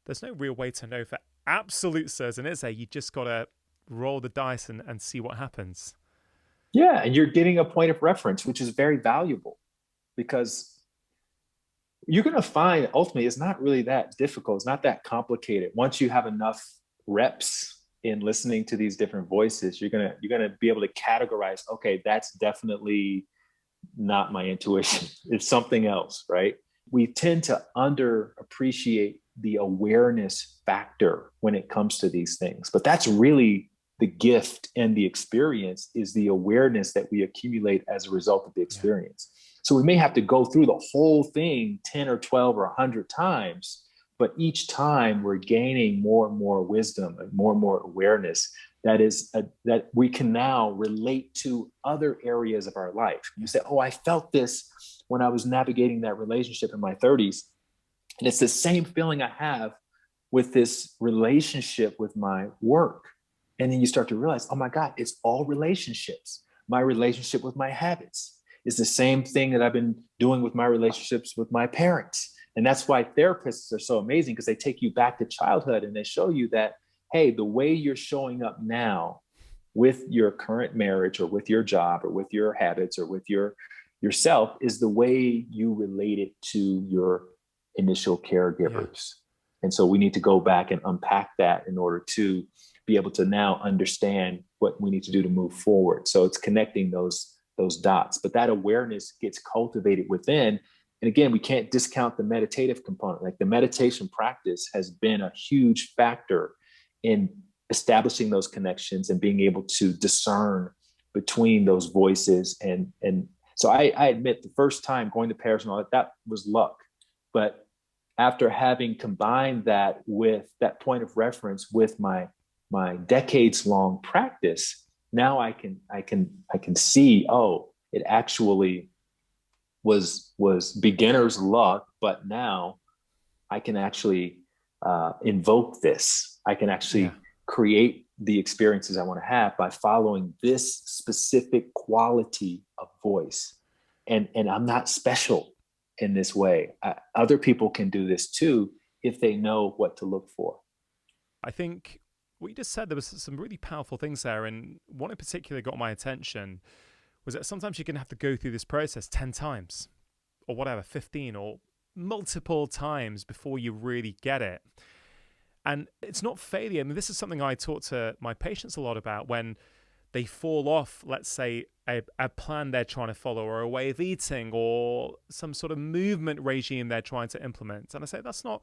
there's no real way to know for absolute certain, is there? You just got to roll the dice and see what happens. Yeah, and you're getting a point of reference, which is very valuable, because you're going to find ultimately it's not really that difficult. It's not that complicated. Once you have enough reps in listening to these different voices, you're going to be able to categorize, okay, that's definitely not my intuition. It's something else, right? We tend to underappreciate the awareness factor when it comes to these things, but that's really the gift and the experience, is the awareness that we accumulate as a result of the experience. Yeah. So we may have to go through the whole thing 10 or 12 or 100 times, but each time we're gaining more and more wisdom and more awareness that we can now relate to other areas of our life. You say, oh, I felt this when I was navigating that relationship in my 30s. And it's the same feeling I have with this relationship with my work. And then you start to realize, oh my God, it's all relationships. My relationship with my habits is the same thing that I've been doing with my relationships with my parents. And that's why therapists are so amazing, because they take you back to childhood and they show you that, hey, the way you're showing up now with your current marriage or with your job or with your habits or with yourself is the way you related to your initial caregivers. Yeah. And so we need to go back and unpack that in order to be able to now understand what we need to do to move forward. So it's connecting those dots, but that awareness gets cultivated within. And again, we can't discount the meditative component. Like, the meditation practice has been a huge factor in establishing those connections and being able to discern between those voices. And so I admit, the first time going to Paris and all that was luck. But after having combined that with that point of reference with my decades long practice, now I can see, oh, it actually was beginner's luck, but now I can actually invoke this. I can actually create the experiences I want to have by following this specific quality of voice. And I'm not special in this way. Other people can do this too if they know what to look for. I think what you just said, there was some really powerful things there. And one in particular got my attention was that sometimes you're going to have to go through this process 10 times or whatever, 15 or multiple times before you really get it. And it's not failure. I mean, this is something I talk to my patients a lot about when they fall off, let's say, a plan they're trying to follow or a way of eating or some sort of movement regime they're trying to implement. And I say, that's not,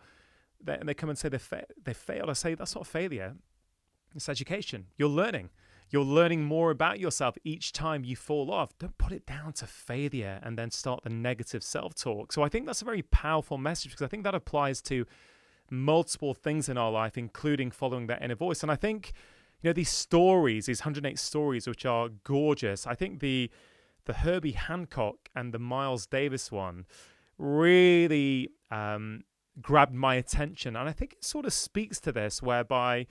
and they come and say they failed. I say, that's not failure. It's education. You're learning. You're learning more about yourself each time you fall off. Don't put it down to failure and then start the negative self-talk. So I think that's a very powerful message because I think that applies to multiple things in our life, including following that inner voice. And I think, these stories, these 108 stories, which are gorgeous. I think the Herbie Hancock and the Miles Davis one really grabbed my attention. And I think it sort of speaks to this, whereby,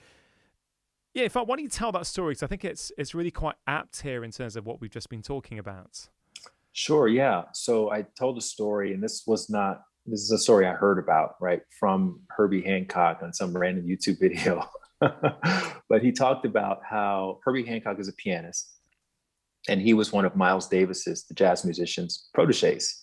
in fact, why don't you tell that story? Because I think it's really quite apt here in terms of what we've just been talking about. Sure, yeah. So I told a story, and this is a story I heard about, right, from Herbie Hancock on some random YouTube video. But he talked about how Herbie Hancock is a pianist, and he was one of Miles Davis's, the jazz musician's, proteges.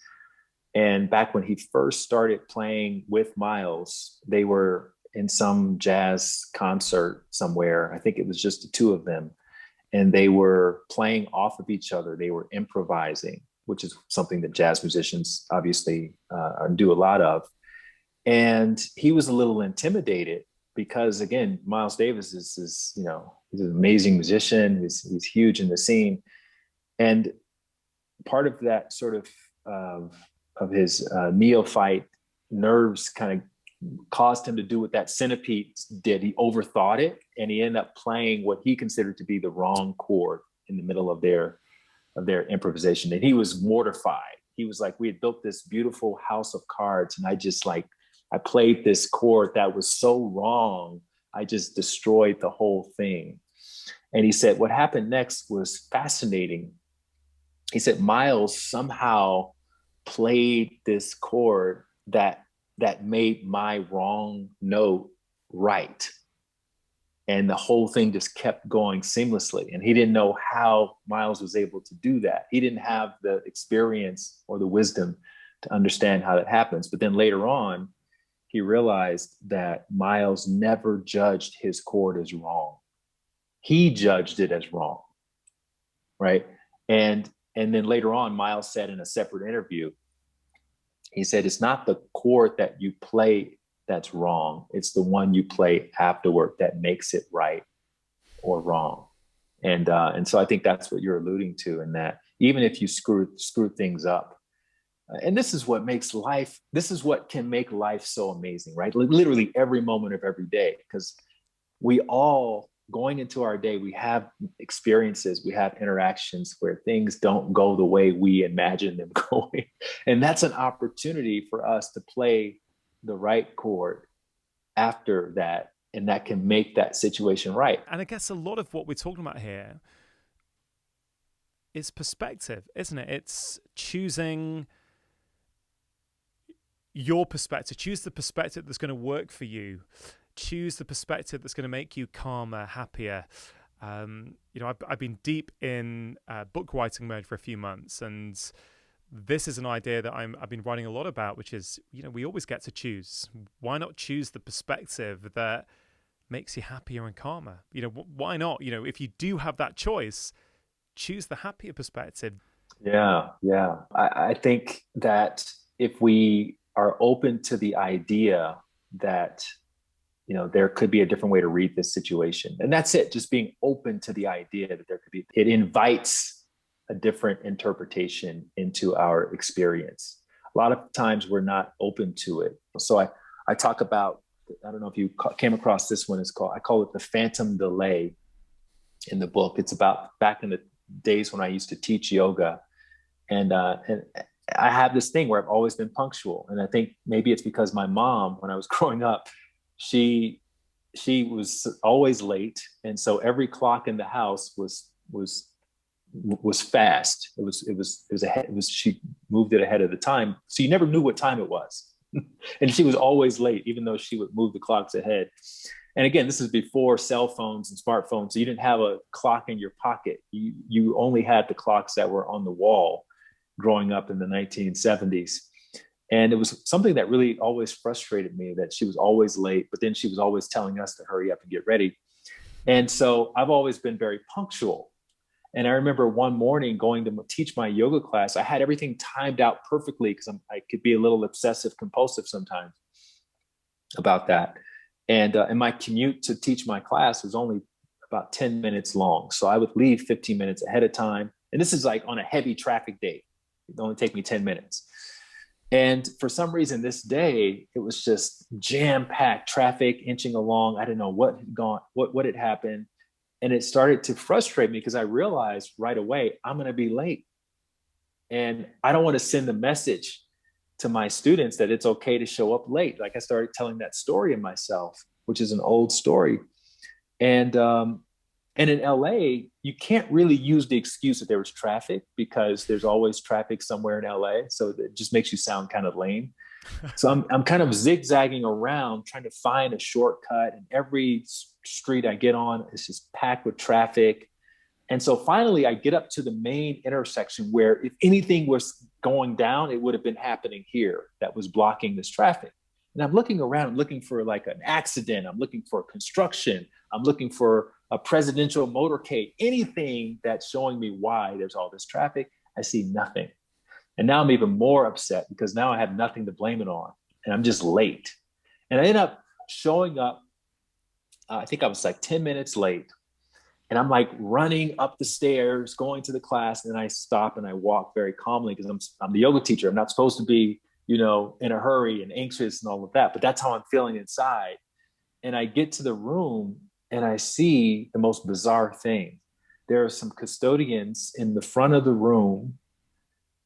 And back when he first started playing with Miles, they were in some jazz concert somewhere. I think it was just the two of them. And they were playing off of each other. They were improvising, which is something that jazz musicians obviously do a lot of. And he was a little intimidated because, again, Miles Davis is he's an amazing musician. He's huge in the scene. And part of that sort of his neophyte nerves kind of caused him to do what that centipede did. He overthought it, and he ended up playing what he considered to be the wrong chord in the middle of their improvisation. And he was mortified. He was like, we had built this beautiful house of cards, and I played this chord that was so wrong. I just destroyed the whole thing. And he said, what happened next was fascinating. He said, Miles somehow played this chord that made my wrong note right. And the whole thing just kept going seamlessly. And he didn't know how Miles was able to do that. He didn't have the experience or the wisdom to understand how that happens. But then later on, he realized that Miles never judged his chord as wrong. He judged it as wrong, right? And then later on, Miles said in a separate interview, he said, it's not the chord that you play that's wrong. It's the one you play afterward that makes it right or wrong. And so I think that's what you're alluding to, in that even if you screw things up, and this is what can make life so amazing, right? Literally every moment of every day, because we all, going into our day, we have experiences, we have interactions where things don't go the way we imagine them going. And that's an opportunity for us to play the right chord after that, and that can make that situation right. And I guess a lot of what we're talking about here is perspective, isn't it? It's choosing your perspective. Choose the perspective that's going to work for you. Choose the perspective that's going to make you calmer, happier. I've been deep in book writing mode for a few months, and this is an idea that I've been writing a lot about, which is, we always get to choose. Why not choose the perspective that makes you happier and calmer? Why not? If you do have that choice, choose the happier perspective. Yeah. I think that if we are open to the idea that, there could be a different way to read this situation, and that's it, just being open to the idea that there could be, it invites a different interpretation into our experience. A lot of times we're not open to it. So I talk about, I don't know if you came across this one, I call it the phantom delay. in the book. It's about back in the days when I used to teach yoga. And I have this thing where I've always been punctual. And I think maybe it's because my mom, when I was growing up, she was always late. And so every clock in the house was fast. She moved it ahead of the time. So you never knew what time it was. And she was always late, even though she would move the clocks ahead. And again, this is before cell phones and smartphones. So you didn't have a clock in your pocket. You only had the clocks that were on the wall growing up in the 1970s. And it was something that really always frustrated me, that she was always late, but then she was always telling us to hurry up and get ready. And so I've always been very punctual. And I remember one morning going to teach my yoga class. I had everything timed out perfectly because I could be a little obsessive compulsive sometimes about that. And my commute to teach my class was only about 10 minutes long. So I would leave 15 minutes ahead of time. And this is like on a heavy traffic day. It only take me 10 minutes. And for some reason this day, it was just jam-packed traffic inching along. I didn't know what had happened. And it started to frustrate me because I realized right away, I'm going to be late. And I don't want to send the message to my students that it's okay to show up late. Like I started telling that story in myself, which is an old story. And in LA, you can't really use the excuse that there was traffic because there's always traffic somewhere in LA. So it just makes you sound kind of lame. So I'm kind of zigzagging around trying to find a shortcut, and every street I get on is just packed with traffic. And so finally I get up to the main intersection where if anything was going down, it would have been happening here that was blocking this traffic. And I'm looking around, I'm looking for like an accident. I'm looking for construction. I'm looking for a presidential motorcade, anything that's showing me why there's all this traffic. I see nothing. And now I'm even more upset because now I have nothing to blame it on. And I'm just late. And I end up showing up. I think I was like 10 minutes late. And I'm like running up the stairs, going to the class. And I stop and I walk very calmly because I'm the yoga teacher. I'm not supposed to be, in a hurry and anxious and all of that. But that's how I'm feeling inside. And I get to the room and I see the most bizarre thing. There are some custodians in the front of the room,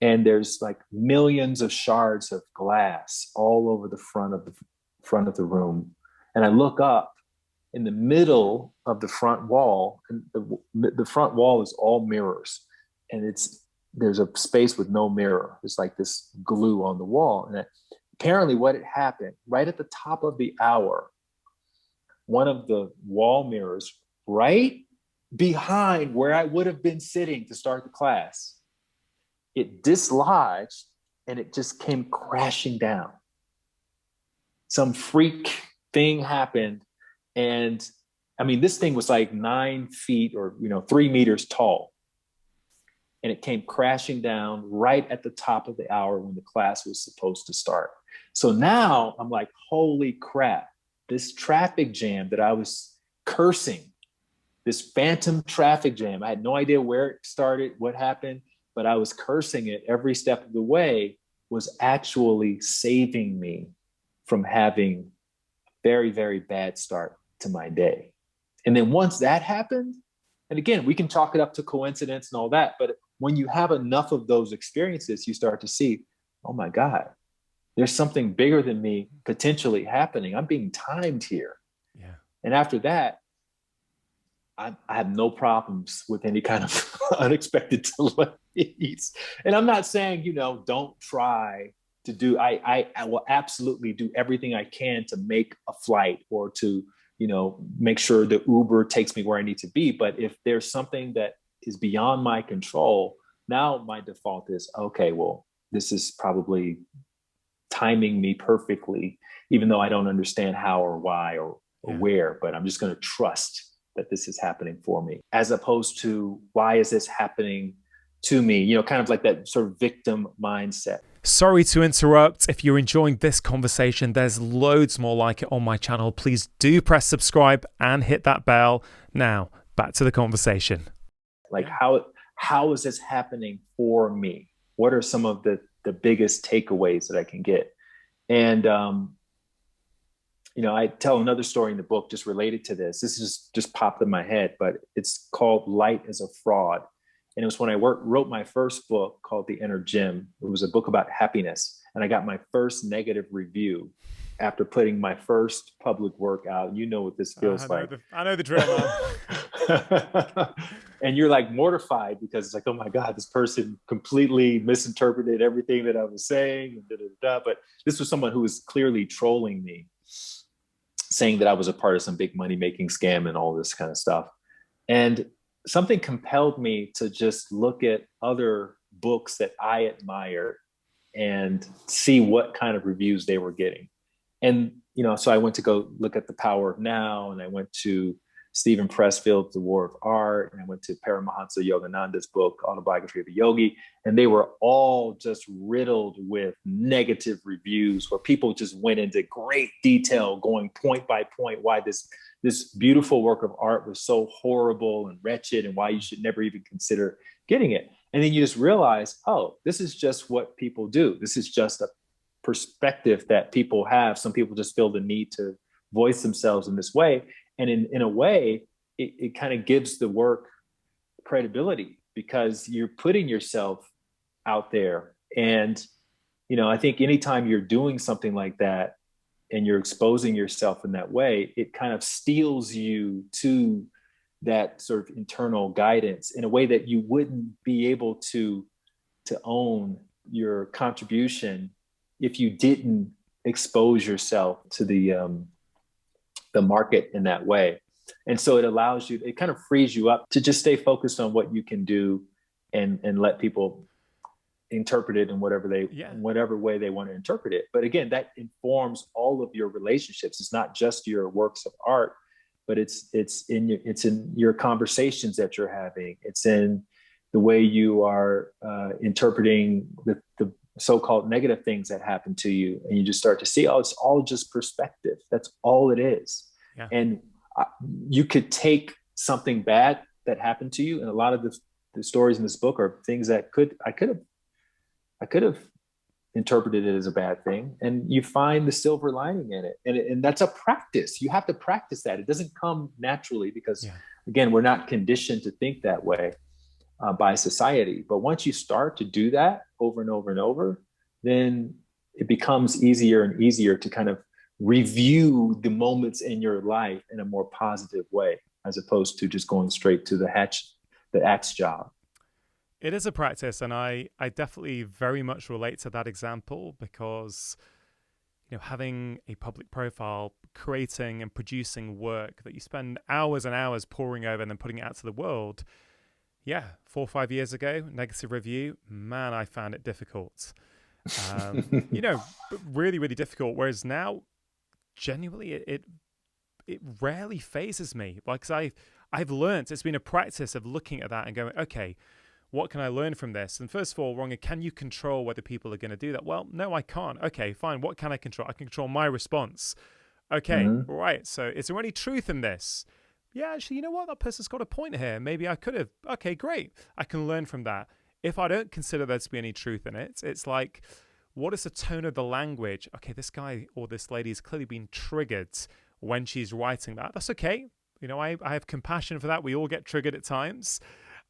and there's like millions of shards of glass all over the front of the room. And I look up in the middle of the front wall, and the front wall is all mirrors, and there's a space with no mirror. It's like this glue on the wall. And apparently what had happened right at the top of the hour, one of the wall mirrors right behind where I would have been sitting to start the class, it dislodged and it just came crashing down. Some freak thing happened. And I mean, this thing was like 9 feet or, 3 meters tall. And it came crashing down right at the top of the hour when the class was supposed to start. So now I'm like, holy crap, this traffic jam that I was cursing, this phantom traffic jam, I had no idea where it started, what happened, but I was cursing it every step of the way, was actually saving me from having a very, very bad start to my day. And then once that happened, and again, we can chalk it up to coincidence and all that, but when you have enough of those experiences, you start to see, oh my God, there's something bigger than me potentially happening. I'm being timed here. Yeah. And after that, I have no problems with any kind of unexpected delays. And I'm not saying, don't try to do, I will absolutely do everything I can to make a flight or to, make sure the Uber takes me where I need to be. But if there's something that is beyond my control, now my default is, okay, well, this is probably timing me perfectly, even though I don't understand how or why or where, but I'm just going to trust that this is happening for me, as opposed to why is this happening to me? Kind of like that sort of victim mindset. Sorry to interrupt. If you're enjoying this conversation, there's loads more like it on my channel. Please do press subscribe and hit that bell. Now, back to the conversation. Like how is this happening for me? What are some of the biggest takeaways that I can get? And, I tell another story in the book just related to this. This is just popped in my head, but it's called Light is a Fraud. And it was when I wrote my first book called The Inner Gym. It was a book about happiness. And I got my first negative review after putting my first public work out. You know what this feels like. I know the drill, man. And you're like mortified because it's like, oh my God, this person completely misinterpreted everything that I was saying. And da, da, da, da. But this was someone who was clearly trolling me, saying that I was a part of some big money making scam and all this kind of stuff. And something compelled me to just look at other books that I admired and see what kind of reviews they were getting. And, so I went to go look at The Power of Now, and I went to Stephen Pressfield's The War of Art, and I went to Paramahansa Yogananda's book, Autobiography of a Yogi, and they were all just riddled with negative reviews where people just went into great detail, going point by point, why this beautiful work of art was so horrible and wretched and why you should never even consider getting it. And then you just realize, oh, this is just what people do. This is just a perspective that people have. Some people just feel the need to voice themselves in this way. And in a way, it kind of gives the work credibility because you're putting yourself out there. And, I think anytime you're doing something like that and you're exposing yourself in that way, it kind of steels you to that sort of internal guidance in a way that you wouldn't be able to own your contribution if you didn't expose yourself to the market in that way. And so it kind of frees you up to just stay focused on what you can do and let people interpret it in whatever way they want to interpret it. But again, that informs all of your relationships. It's not just your works of art, but it's in your conversations that you're having. It's in the way you are interpreting the so-called negative things that happen to you. And you just start to see, oh, it's all just perspective. That's all it is. Yeah. And you could take something bad that happened to you. And a lot of the stories in this book are things that I could have interpreted it as a bad thing. And you find the silver lining in it. And that's a practice. You have to practice that. It doesn't come naturally because, again, we're not conditioned to think that way by society. But once you start to do that over and over and over, then it becomes easier and easier to kind of review the moments in your life in a more positive way, as opposed to just going straight to the axe job. It is a practice, and I definitely very much relate to that example because, having a public profile, creating and producing work that you spend hours and hours poring over and then putting it out to the world. 4 or 5 years ago, negative review, man, I found it difficult. Really, really difficult. Whereas now, genuinely, it rarely phases me. Like, I've learned, it's been a practice of looking at that and going, okay, what can I learn from this? And first of all, Ronga, can you control whether people are going to do that? Well, no, I can't. Okay, fine. What can I control? I can control my response. Okay, right. So is there any truth in this? Yeah, actually, you know what? That person's got a point here. Maybe I could have. Okay, great. I can learn from that. If I don't consider there to be any truth in it, it's like, what is the tone of the language? Okay, this guy or this lady has clearly been triggered when she's writing that. That's okay. I have compassion for that. We all get triggered at times.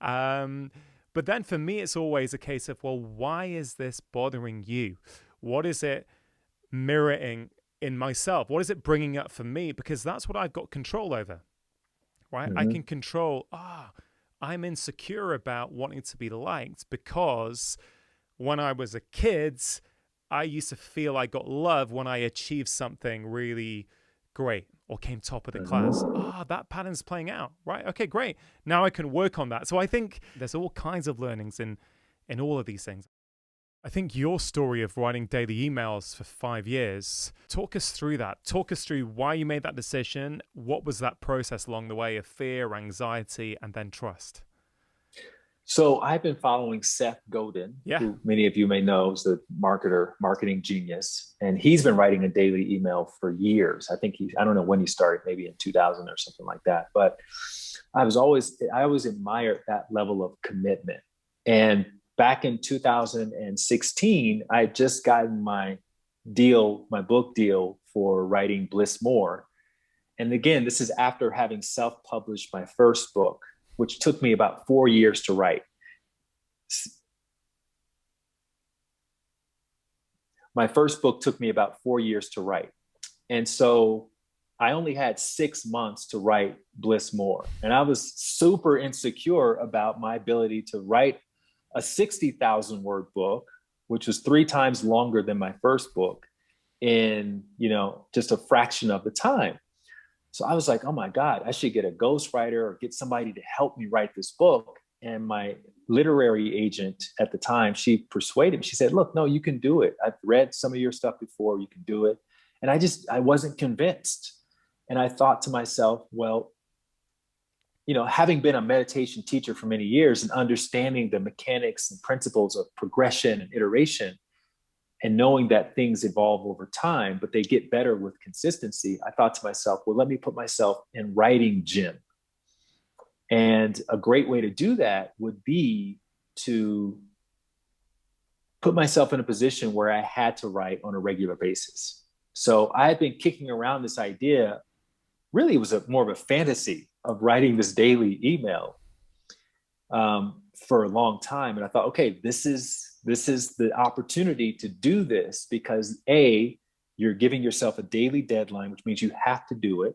But then for me, it's always a case of, well, why is this bothering you? What is it mirroring in myself? What is it bringing up for me? Because that's what I've got control over, right? I can control, I'm insecure about wanting to be liked because when I was a kid, I used to feel I got love when I achieved something really great or came top of the class. That pattern's playing out, right? Okay, great. Now I can work on that. So I think there's all kinds of learnings in all of these things. I think your story of writing daily emails for 5 years, talk us through that. Talk us through why you made that decision. What was that process along the way of fear, anxiety, and then trust? So I've been following Seth Godin, who many of you may know is the marketing genius. And he's been writing a daily email for years. I don't know when he started, maybe in 2000 or something like that. But I always admired that level of commitment. And back in 2016, I had just gotten my deal, my book deal for writing Bliss More. And again, this is after having self-published my first book, which took me about 4 years to write. My first book took me about 4 years to write. And so I only had 6 months to write Bliss More. And I was super insecure about my ability to write a 60,000 word book, which was 3 times longer than my first book, in, just a fraction of the time. So I was like, oh my God, I should get a ghostwriter or get somebody to help me write this book. And my literary agent at the time, she persuaded me. She said, look, no, you can do it. I've read some of your stuff before, you can do it. And I wasn't convinced. And I thought to myself, well, having been a meditation teacher for many years and understanding the mechanics and principles of progression and iteration, and knowing that things evolve over time, but they get better with consistency, I thought to myself, well, let me put myself in writing gym. And a great way to do that would be to put myself in a position where I had to write on a regular basis. So I had been kicking around this idea. Really, it was more of a fantasy of writing this daily email for a long time. And I thought, okay, this is the opportunity to do this, because A, you're giving yourself a daily deadline, which means you have to do it.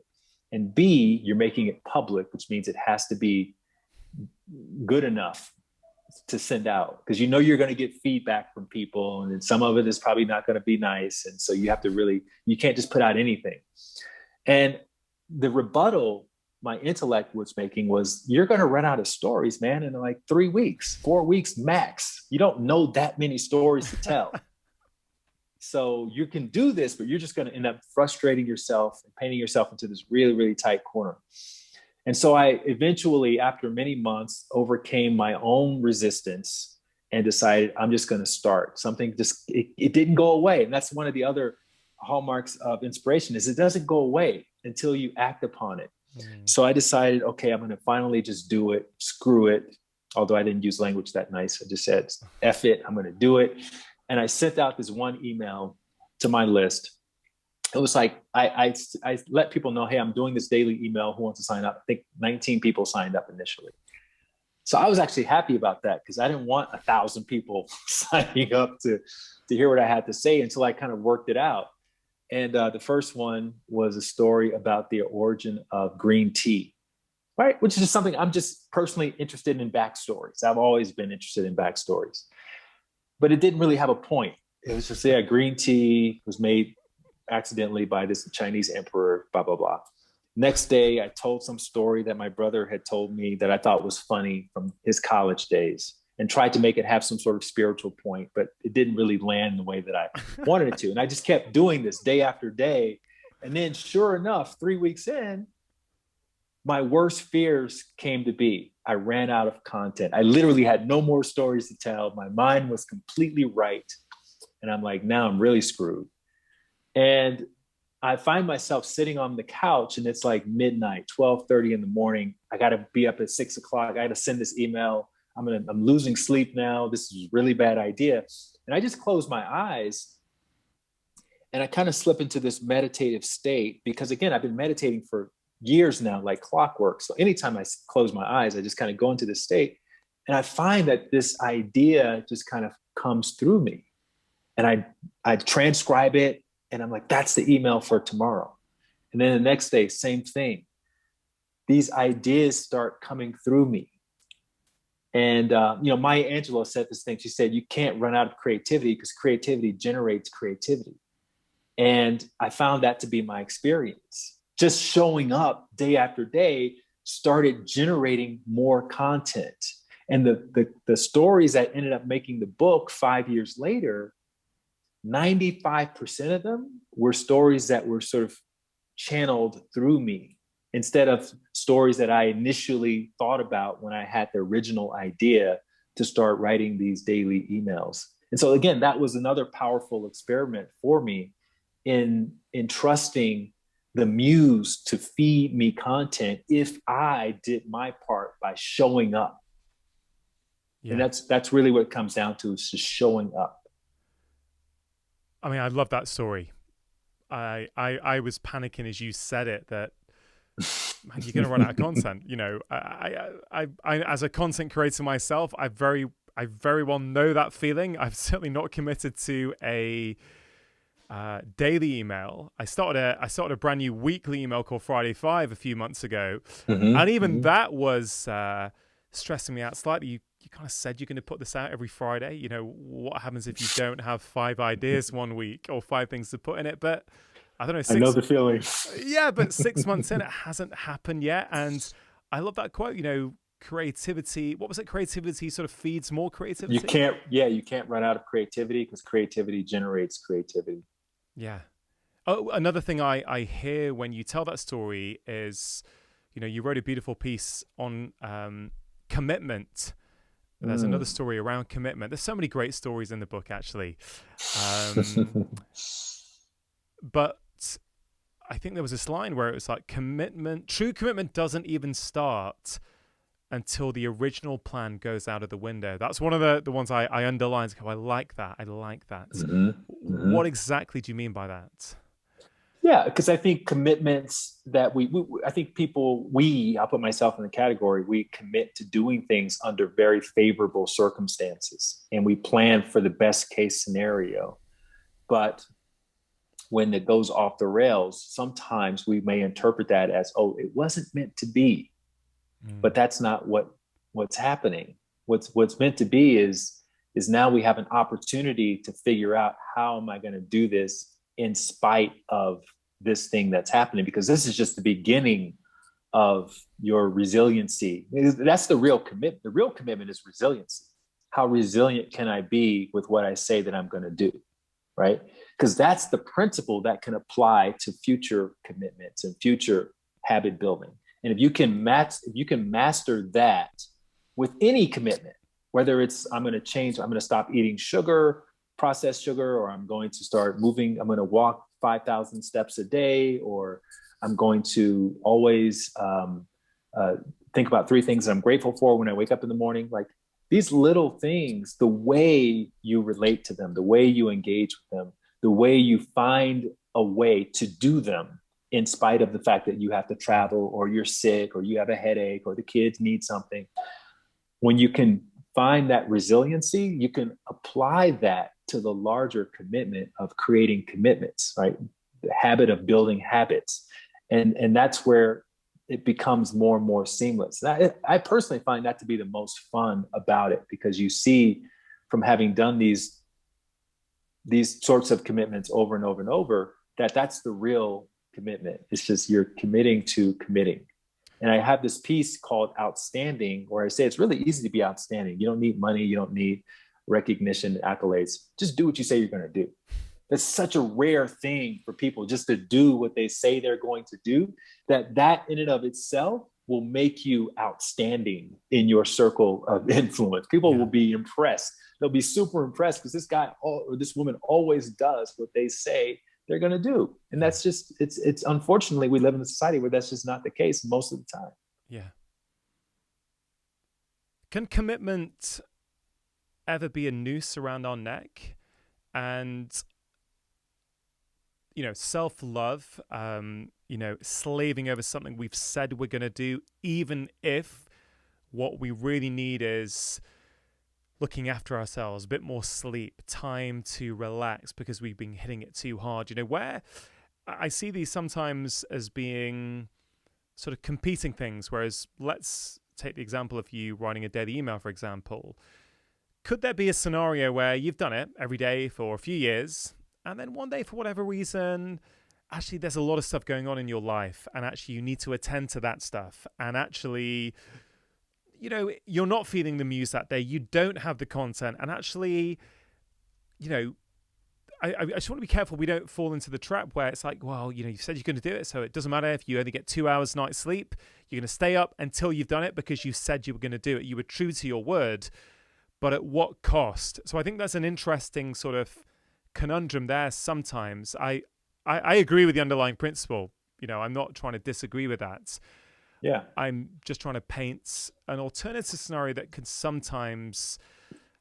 And B, you're making it public, which means it has to be good enough to send out, because you're going to get feedback from people, and some of it is probably not going to be nice. And so you have to you can't just put out anything. And the rebuttal my intellect was making was, you're going to run out of stories, man, in like 3 weeks, 4 weeks max. You don't know that many stories to tell. So you can do this, but you're just going to end up frustrating yourself and painting yourself into this really, really tight corner. And so I eventually, after many months, overcame my own resistance and decided I'm just going to start something. It didn't go away. And that's one of the other hallmarks of inspiration, is it doesn't go away until you act upon it. So I decided, okay, I'm going to finally just do it. Screw it. Although I didn't use language that nice. I just said, F it, I'm going to do it. And I sent out this one email to my list. It was like, I let people know, hey, I'm doing this daily email. Who wants to sign up? I think 19 people signed up initially. So I was actually happy about that, because I didn't want 1,000 people signing up to hear what I had to say, until I kind of worked it out. And the first one was a story about the origin of green tea, right? Which is just something I'm just personally interested in, backstories. I've always been interested in backstories. But it didn't really have a point. It was just, green tea was made accidentally by this Chinese emperor, blah, blah, blah. Next day, I told some story that my brother had told me that I thought was funny from his college days, and tried to make it have some sort of spiritual point, but it didn't really land the way that I wanted it to. And I just kept doing this day after day. And then sure enough, 3 weeks in, my worst fears came to be. I ran out of content. I literally had no more stories to tell. My mind was completely right. And I'm like, now I'm really screwed. And I find myself sitting on the couch, and it's like midnight, 12:30 in the morning. I got to be up at 6 o'clock. I got to send this email. I'm losing sleep now. This is a really bad idea. And I just close my eyes, and I kind of slip into this meditative state, because again, I've been meditating for years now, like clockwork. So anytime I close my eyes, I just kind of go into this state, and I find that this idea just kind of comes through me, and I transcribe it, and I'm like, that's the email for tomorrow. And then the next day, same thing. These ideas start coming through me. And, Maya Angelou said this thing. She said, you can't run out of creativity, because creativity generates creativity. And I found that to be my experience. Just showing up day after day started generating more content. And the stories that ended up making the book 5 years later, 95% of them were stories that were sort of channeled through me, instead of stories that I initially thought about when I had the original idea to start writing these daily emails. And so again, that was another powerful experiment for me in trusting the muse to feed me content if I did my part by showing up. Yeah. And that's really what it comes down to, is just showing up. I mean, I love that story. I was panicking as you said it, that man, you're going to run out of content. You know, I as a content creator myself, I very well know that feeling. I've certainly not committed to a daily email. I started a brand new weekly email called Friday 5 a few months ago, and even that was stressing me out slightly. You kind of said you're going to put this out every Friday. You know, what happens if you don't have 5 ideas one week or 5 things to put in it? But I don't know. I know the feeling. Yeah, but 6 months in, it hasn't happened yet. And I love that quote. You know, creativity. What was it? Creativity sort of feeds more creativity. You can't run out of creativity, because creativity generates creativity. Yeah. Oh, another thing I hear when you tell that story is, you know, you wrote a beautiful piece on commitment. There's another story around commitment. There's so many great stories in the book, actually. But I think there was this line where it was like, true commitment doesn't even start until the original plan goes out of the window. That's one of the ones I underlined. I like that. I like that. What exactly do you mean by that? Yeah, because I think commitments that I think I'll put myself in the category, we commit to doing things under very favorable circumstances, and we plan for the best case scenario. But when it goes off the rails, sometimes we may interpret that as, oh, it wasn't meant to be. But that's not what's happening. What's meant to be is now we have an opportunity to figure out, how am I going to do this in spite of this thing that's happening? Because this is just the beginning of your resiliency. That's the real commitment. The real commitment is resiliency. How resilient can I be with what I say that I'm going to do, right? Because that's the principle that can apply to future commitments and future habit building. And if you can master that with any commitment, whether it's I'm going to stop eating processed sugar, or I'm going to start moving, I'm going to walk 5,000 steps a day, or I'm going to always think about 3 things that I'm grateful for when I wake up in the morning. Like, these little things, the way you relate to them, the way you engage with them, the way you find a way to do them, in spite of the fact that you have to travel, or you're sick, or you have a headache, or the kids need something. When you can find that resiliency, you can apply that to the larger commitment of creating commitments, right? The habit of building habits. And that's where it becomes more and more seamless. I personally find that to be the most fun about it, because you see, from having done these sorts of commitments over and over and over, that's the real commitment. It's just, you're committing to committing. And I have this piece called Outstanding, where I say it's really easy to be outstanding. You don't need money. You don't need recognition, accolades. Just do what you say you're going to do. That's such a rare thing for people, just to do what they say they're going to do, that in and of itself will make you outstanding in your circle of influence. People will be impressed. They'll be super impressed, because this guy or this woman always does what they say they're going to do. And that's just, it's unfortunately, we live in a society where that's just not the case most of the time. Yeah. Can commitment ever be a noose around our neck? And, you know, self-love, you know, slaving over something we've said we're going to do, even if what we really need is looking after ourselves, a bit more sleep, time to relax because we've been hitting it too hard. You know, where I see these sometimes as being sort of competing things, whereas let's take the example of you writing a daily email, for example. Could there be a scenario where you've done it every day for a few years, and then one day, for whatever reason, actually there's a lot of stuff going on in your life, and actually you need to attend to that stuff, and actually, you know, you're not feeling the muse that day, you don't have the content, and actually, you know, I just want to be careful we don't fall into the trap where it's like, well, you know, you said you're going to do it, so it doesn't matter if you only get 2 hours night's sleep, you're going to stay up until you've done it because you said you were going to do it. You were true to your word, but at what cost? So I think that's an interesting sort of conundrum there sometimes. I agree with the underlying principle. You know, I'm not trying to disagree with that. Yeah. I'm just trying to paint an alternative scenario that can sometimes,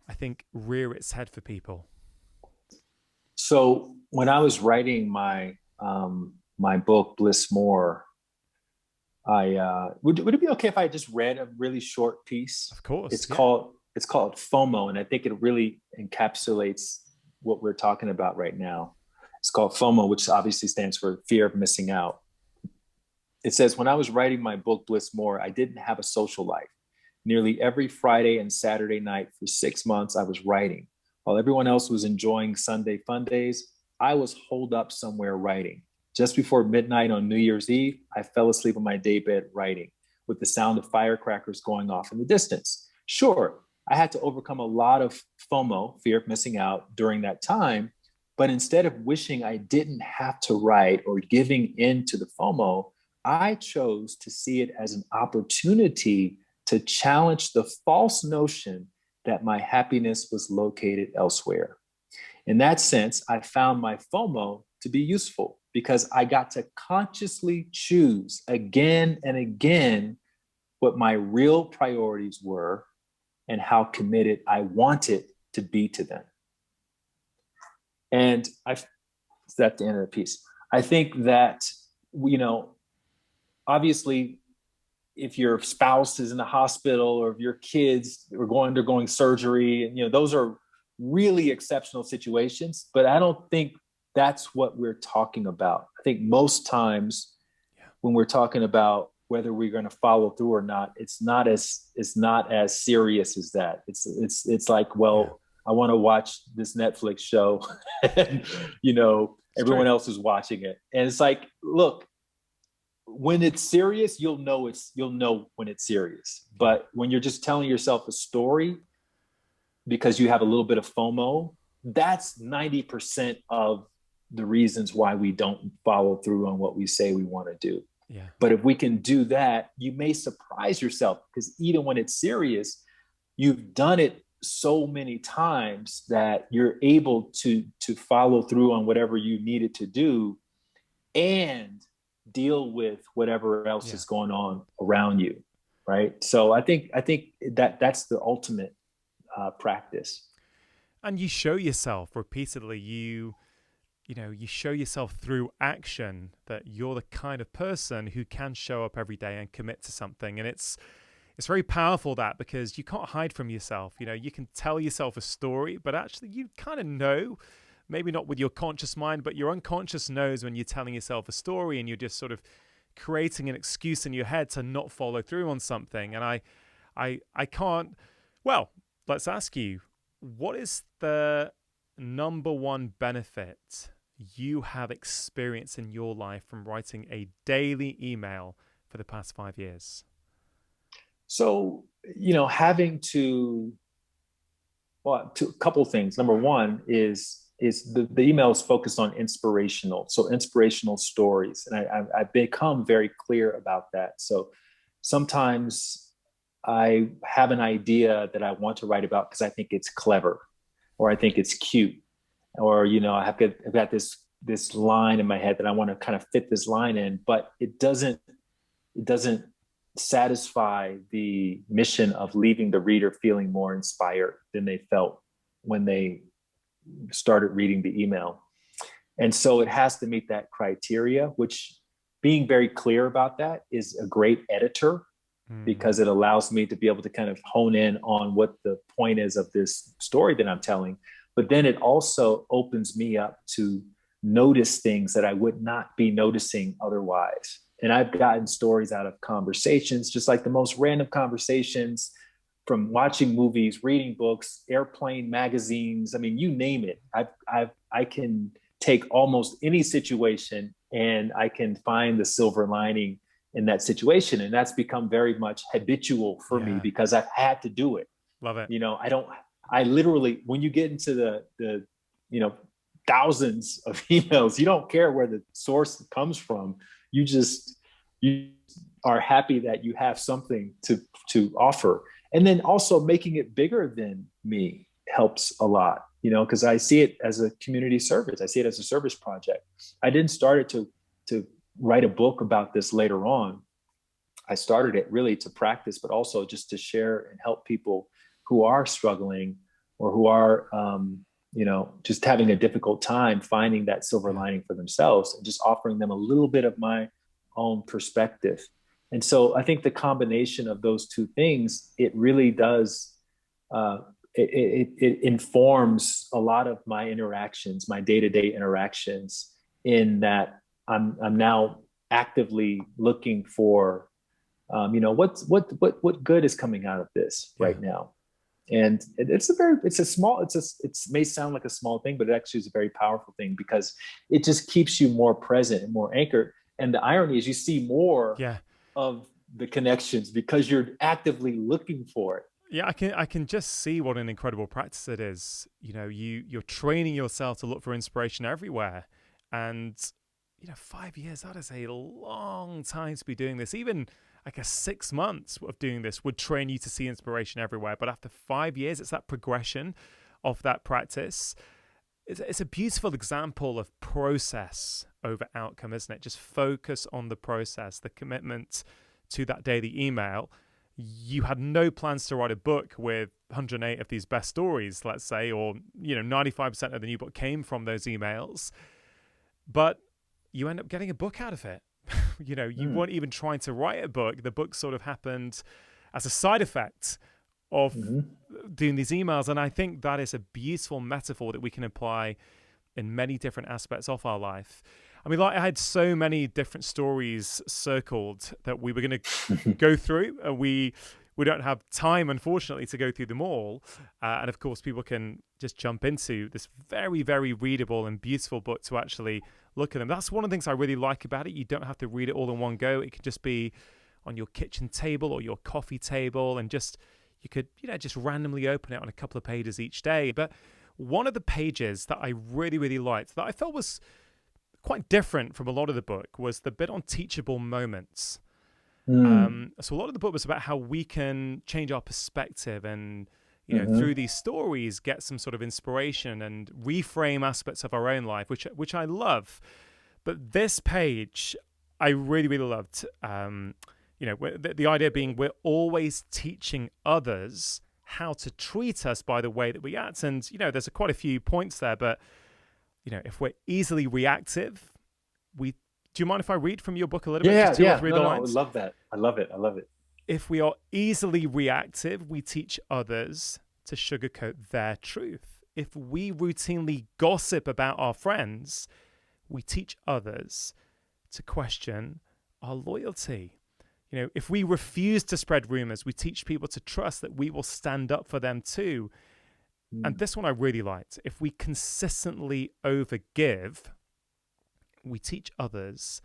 I think, rear its head for people. So when I was writing my book Bliss More, I would it be okay if I just read a really short piece? Of course, It's yeah. called FOMO, and I think it really encapsulates what we're talking about right now. It's called FOMO, which obviously stands for fear of missing out. It says, when I was writing my book Bliss More, I didn't have a social life. Nearly every Friday and Saturday night for 6 months, I was writing. While everyone else was enjoying Sunday fun days, I was holed up somewhere writing. Just before midnight on New Year's Eve, I fell asleep on my daybed writing, with the sound of firecrackers going off in the distance. Sure, I had to overcome a lot of FOMO, fear of missing out, during that time. But instead of wishing I didn't have to write or giving in to the FOMO, I chose to see it as an opportunity to challenge the false notion that my happiness was located elsewhere. In that sense, I found my FOMO to be useful because I got to consciously choose again and again what my real priorities were and how committed I wanted to be to them. And that's the end of the piece. I think that, obviously, if your spouse is in the hospital or if your kids are undergoing surgery, and those are really exceptional situations, but I don't think that's what we're talking about. I think most times when we're talking about whether we're going to follow through or not, it's not as serious as that. It's like, well, I want to watch this Netflix show, and everyone else is watching it, and it's like, look, when it's serious, you'll know when it's serious. But when you're just telling yourself a story because you have a little bit of FOMO, that's 90% of the reasons why we don't follow through on what we say we want to do. Yeah. But if we can do that, you may surprise yourself, because even when it's serious, you've done it so many times that you're able to follow through on whatever you needed to do and deal with whatever else is going on around you, right? So I think that's the ultimate practice. And you show yourself repeatedly. You show yourself through action that you're the kind of person who can show up every day and commit to something. And it's very powerful, that, because you can't hide from yourself. You can tell yourself a story, but actually you kind of know, maybe not with your conscious mind, but your unconscious knows when you're telling yourself a story and you're just sort of creating an excuse in your head to not follow through on something. And I can't, well, let's ask you, what is the number one benefit you have experienced in your life from writing a daily email for the past 5 years? So, having to, a couple of things. Number one is the email is focused on inspirational stories. And I've become very clear about that. So sometimes I have an idea that I want to write about because I think it's clever, or I think it's cute, or, I've got this line in my head that I want to kind of fit this line in, but it doesn't satisfy the mission of leaving the reader feeling more inspired than they felt when they started reading the email. And so it has to meet that criteria, which, being very clear about that, is a great editor, because it allows me to be able to kind of hone in on what the point is of this story that I'm telling. But then it also opens me up to notice things that I would not be noticing otherwise. And I've gotten stories out of conversations, just like the most random conversations, from watching movies, reading books, airplane magazines. I mean, you name it. I can take almost any situation and I can find the silver lining in that situation. And that's become very much habitual for me because I've had to do it. Love it. I literally, when you get into the thousands of emails, you don't care where the source comes from. You are happy that you have something to offer. And then also making it bigger than me helps a lot, because I see it as a community service. I see it as a service project. I didn't start it to write a book about this later on. I started it really to practice, but also just to share and help people who are struggling, or who are, just having a difficult time finding that silver Yeah. lining for themselves, and just offering them a little bit of my own perspective. And so I think the combination of those two things, it really does, uh, it informs a lot of my interactions, my day-to-day interactions, in that I'm now actively looking for, what good is coming out of this Yeah. right now. And it may sound like a small thing, but it actually is a very powerful thing, because it just keeps you more present and more anchored. And the irony is, you see more Yeah. of the connections because you're actively looking for it. Yeah, I can just see what an incredible practice it is. You're training yourself to look for inspiration everywhere. And 5 years, that is a long time to be doing this. Even I guess 6 months of doing this would train you to see inspiration everywhere. But after 5 years, it's that progression of that practice. It's a beautiful example of process over outcome, isn't it? Just focus on the process, the commitment to that daily email. You had no plans to write a book with 108 of these best stories, let's say, or 95% of the new book came from those emails, but you end up getting a book out of it. You weren't even trying to write a book. The book sort of happened as a side effect of doing these emails. And I think that is a beautiful metaphor that we can apply in many different aspects of our life. I mean, I had so many different stories circled that we were going to go through. We don't have time, unfortunately, to go through them all. And of course, people can just jump into this very, very readable and beautiful book to actually look at them. That's one of the things I really like about it. You don't have to read it all in one go. It can just be on your kitchen table or your coffee table, and you could just randomly open it on a couple of pages each day. But one of the pages that I really, really liked, that I felt was quite different from a lot of the book, was the bit on teachable moments. So a lot of the book was about how we can change our perspective and, through these stories, get some sort of inspiration and reframe aspects of our own life, which I love. But this page, I really, really loved. The idea being we're always teaching others how to treat us by the way that we act. And, there's quite a few points there, but if we're easily reactive, do you mind if I read from your book a little bit? Just two or three of the lines? I love that. I love it. If we are easily reactive, we teach others to sugarcoat their truth. If we routinely gossip about our friends, we teach others to question our loyalty. If we refuse to spread rumors, we teach people to trust that we will stand up for them too. And this one I really liked. If we consistently overgive, we teach others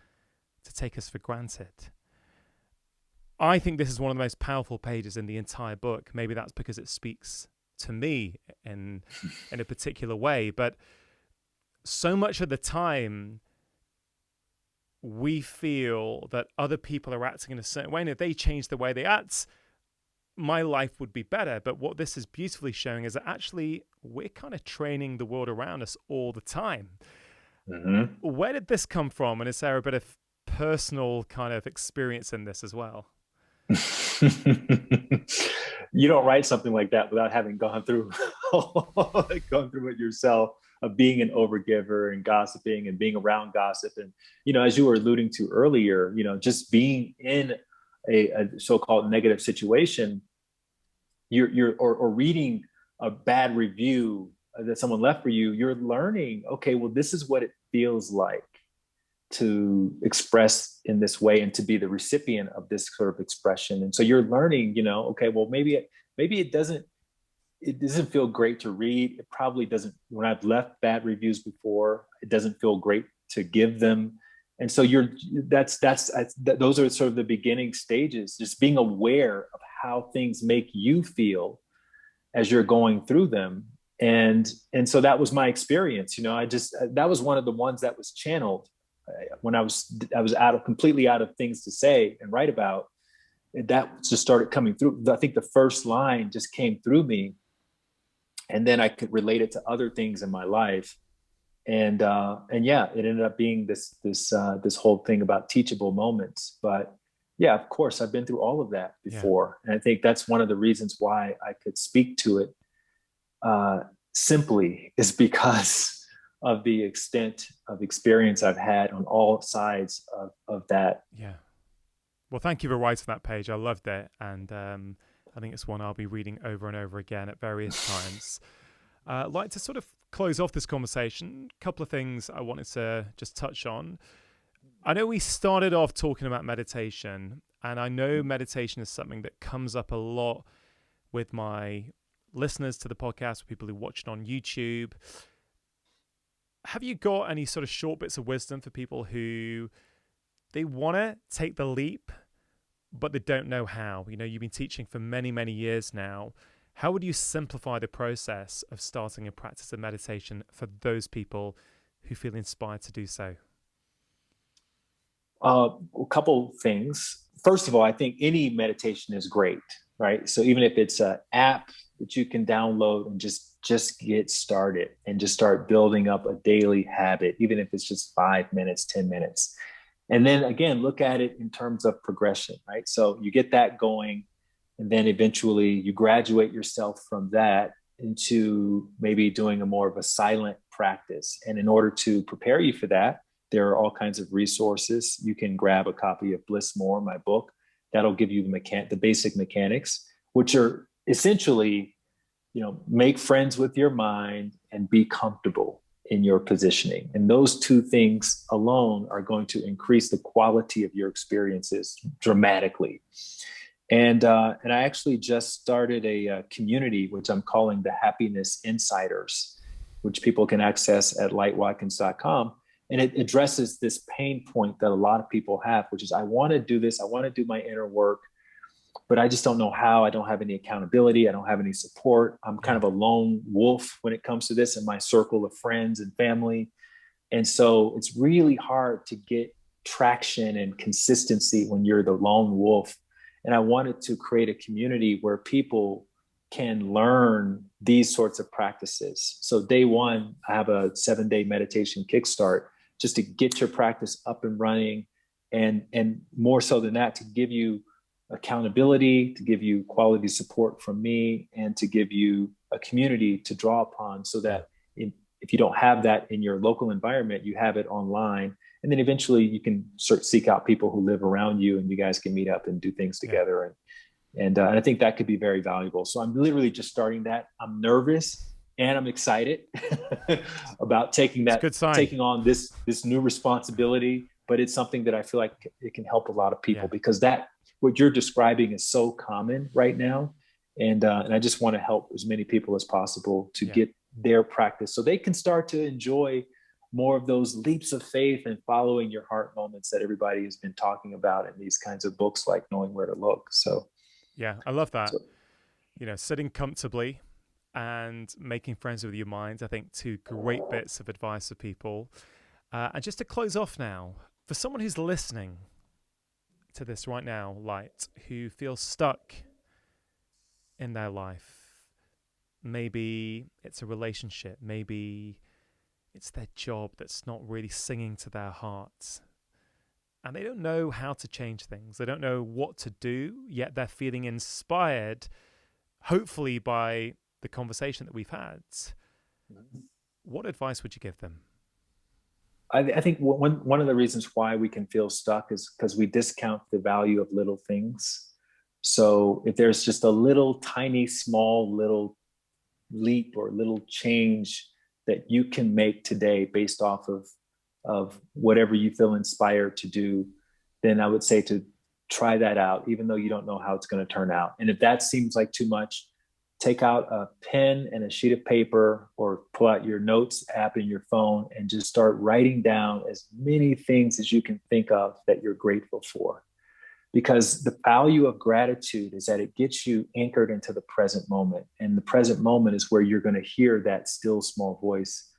to take us for granted. I think this is one of the most powerful pages in the entire book. Maybe that's because it speaks to me in a particular way. But so much of the time, we feel that other people are acting in a certain way, and if they change the way they act, my life would be better. But what this is beautifully showing is that actually we're kind of training the world around us all the time. Where did this come from? And is there a bit of personal kind of experience in this as well? You don't write something like that without having gone through it yourself, of being an overgiver and gossiping and being around gossip. And, as you were alluding to earlier, just being in a so-called negative situation, or reading a bad review that someone left for you, you're learning, okay, well, this is what it feels like to express in this way and to be the recipient of this sort of expression. And so you're learning, okay, well, maybe it doesn't feel great to read. It probably doesn't. When I've left bad reviews before, it doesn't feel great to give them. And so those are sort of the beginning stages, just being aware of how things make you feel as you're going through them. And so that was my experience. That was one of the ones that was channeled when I was completely out of things to say and write about. That just started coming through. I think the first line just came through me, and then I could relate it to other things in my life. And yeah, it ended up being this whole thing about teachable moments. But yeah, of course, I've been through all of that before. Yeah. And I think that's one of the reasons why I could speak to it simply is because of the extent of experience I've had on all sides of that. Yeah. Well, thank you for writing that page. I loved it. And I think it's one I'll be reading over and over again at various times. I'd like to sort of close off this conversation. A couple of things I wanted to just touch on. I know we started off talking about meditation, and I know meditation is something that comes up a lot with my listeners to the podcast, people who watch it on YouTube. Have you got any sort of short bits of wisdom for people who they want to take the leap, but they don't know how? You know, you've been teaching for many, many years now. How would you simplify the process of starting a practice of meditation for those people who feel inspired to do so? A couple things. First of all, I think any meditation is great, right? So even if it's an app that you can download and just get started and just start building up a daily habit, even if it's just 5 minutes, 10 minutes. And then again, look at it in terms of progression, right? So you get that going, and then eventually you graduate yourself from that into maybe doing a more of a silent practice. And in order to prepare you for that, there are all kinds of resources. You can grab a copy of Bliss More, my book. That'll give you the basic mechanics, which are essentially, make friends with your mind and be comfortable in your positioning. And those two things alone are going to increase the quality of your experiences dramatically. And I actually just started a community, which I'm calling the Happiness Insiders, which people can access at lightwatkins.com. And it addresses this pain point that a lot of people have, which is, I want to do this. I want to do my inner work, but I just don't know how. I don't have any accountability. I don't have any support. I'm kind of a lone wolf when it comes to this in my circle of friends and family. And so it's really hard to get traction and consistency when you're the lone wolf. And I wanted to create a community where people can learn these sorts of practices. So day one, I have a 7-day meditation kickstart just to get your practice up and running. And more so than that, to give you accountability, to give you quality support from me, and to give you a community to draw upon, so that if you don't have that in your local environment, you have it online. And then eventually you can seek out people who live around you, and you guys can meet up and do things together. And I think that could be very valuable. So I'm literally just starting that. I'm nervous and I'm excited about taking on this new responsibility. But it's something that I feel like it can help a lot of people, because what you're describing is so common right now. And I just want to help as many people as possible to get their practice, so they can start to enjoy more of those leaps of faith and following your heart moments that everybody has been talking about in these kinds of books, like Knowing Where to Look. So, yeah, I love that. Sitting comfortably and making friends with your mind, I think, two great bits of advice for people. And just to close off now, for someone who's listening to this right now, Light, who feels stuck in their life, maybe it's a relationship, maybe it's their job that's not really singing to their hearts, and they don't know how to change things. They don't know what to do, yet they're feeling inspired, hopefully by the conversation that we've had. What advice would you give them? I think one of the reasons why we can feel stuck is because we discount the value of little things. So if there's just a little tiny, small, little leap or little change that you can make today based off of whatever you feel inspired to do, then I would say to try that out, even though you don't know how it's going to turn out. And if that seems like too much, take out a pen and a sheet of paper, or pull out your notes app in your phone and just start writing down as many things as you can think of that you're grateful for. Because the value of gratitude is that it gets you anchored into the present moment. And the present moment is where you're going to hear that still small voice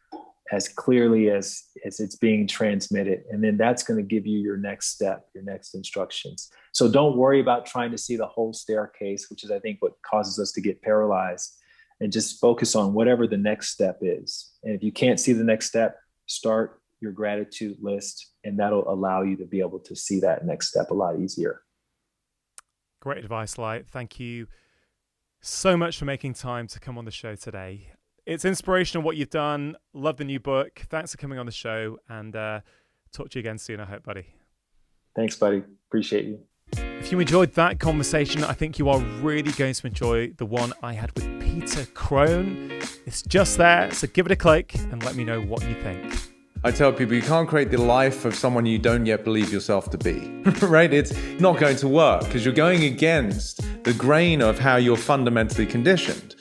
as clearly as it's being transmitted. And then that's going to give you your next step, your next instructions. So don't worry about trying to see the whole staircase, which is, I think, what causes us to get paralyzed, and just focus on whatever the next step is. And if you can't see the next step, start your gratitude list, and that'll allow you to be able to see that next step a lot easier. Great advice, Light. Thank you so much for making time to come on the show today. It's inspirational what you've done. Love the new book. Thanks for coming on the show, and talk to you again soon, I hope, buddy. Thanks, buddy. Appreciate you. If you enjoyed that conversation, I think you are really going to enjoy the one I had with Peter Crone. It's just there, so give it a click and let me know what you think. I tell people you can't create the life of someone you don't yet believe yourself to be, right? It's not going to work because you're going against the grain of how you're fundamentally conditioned.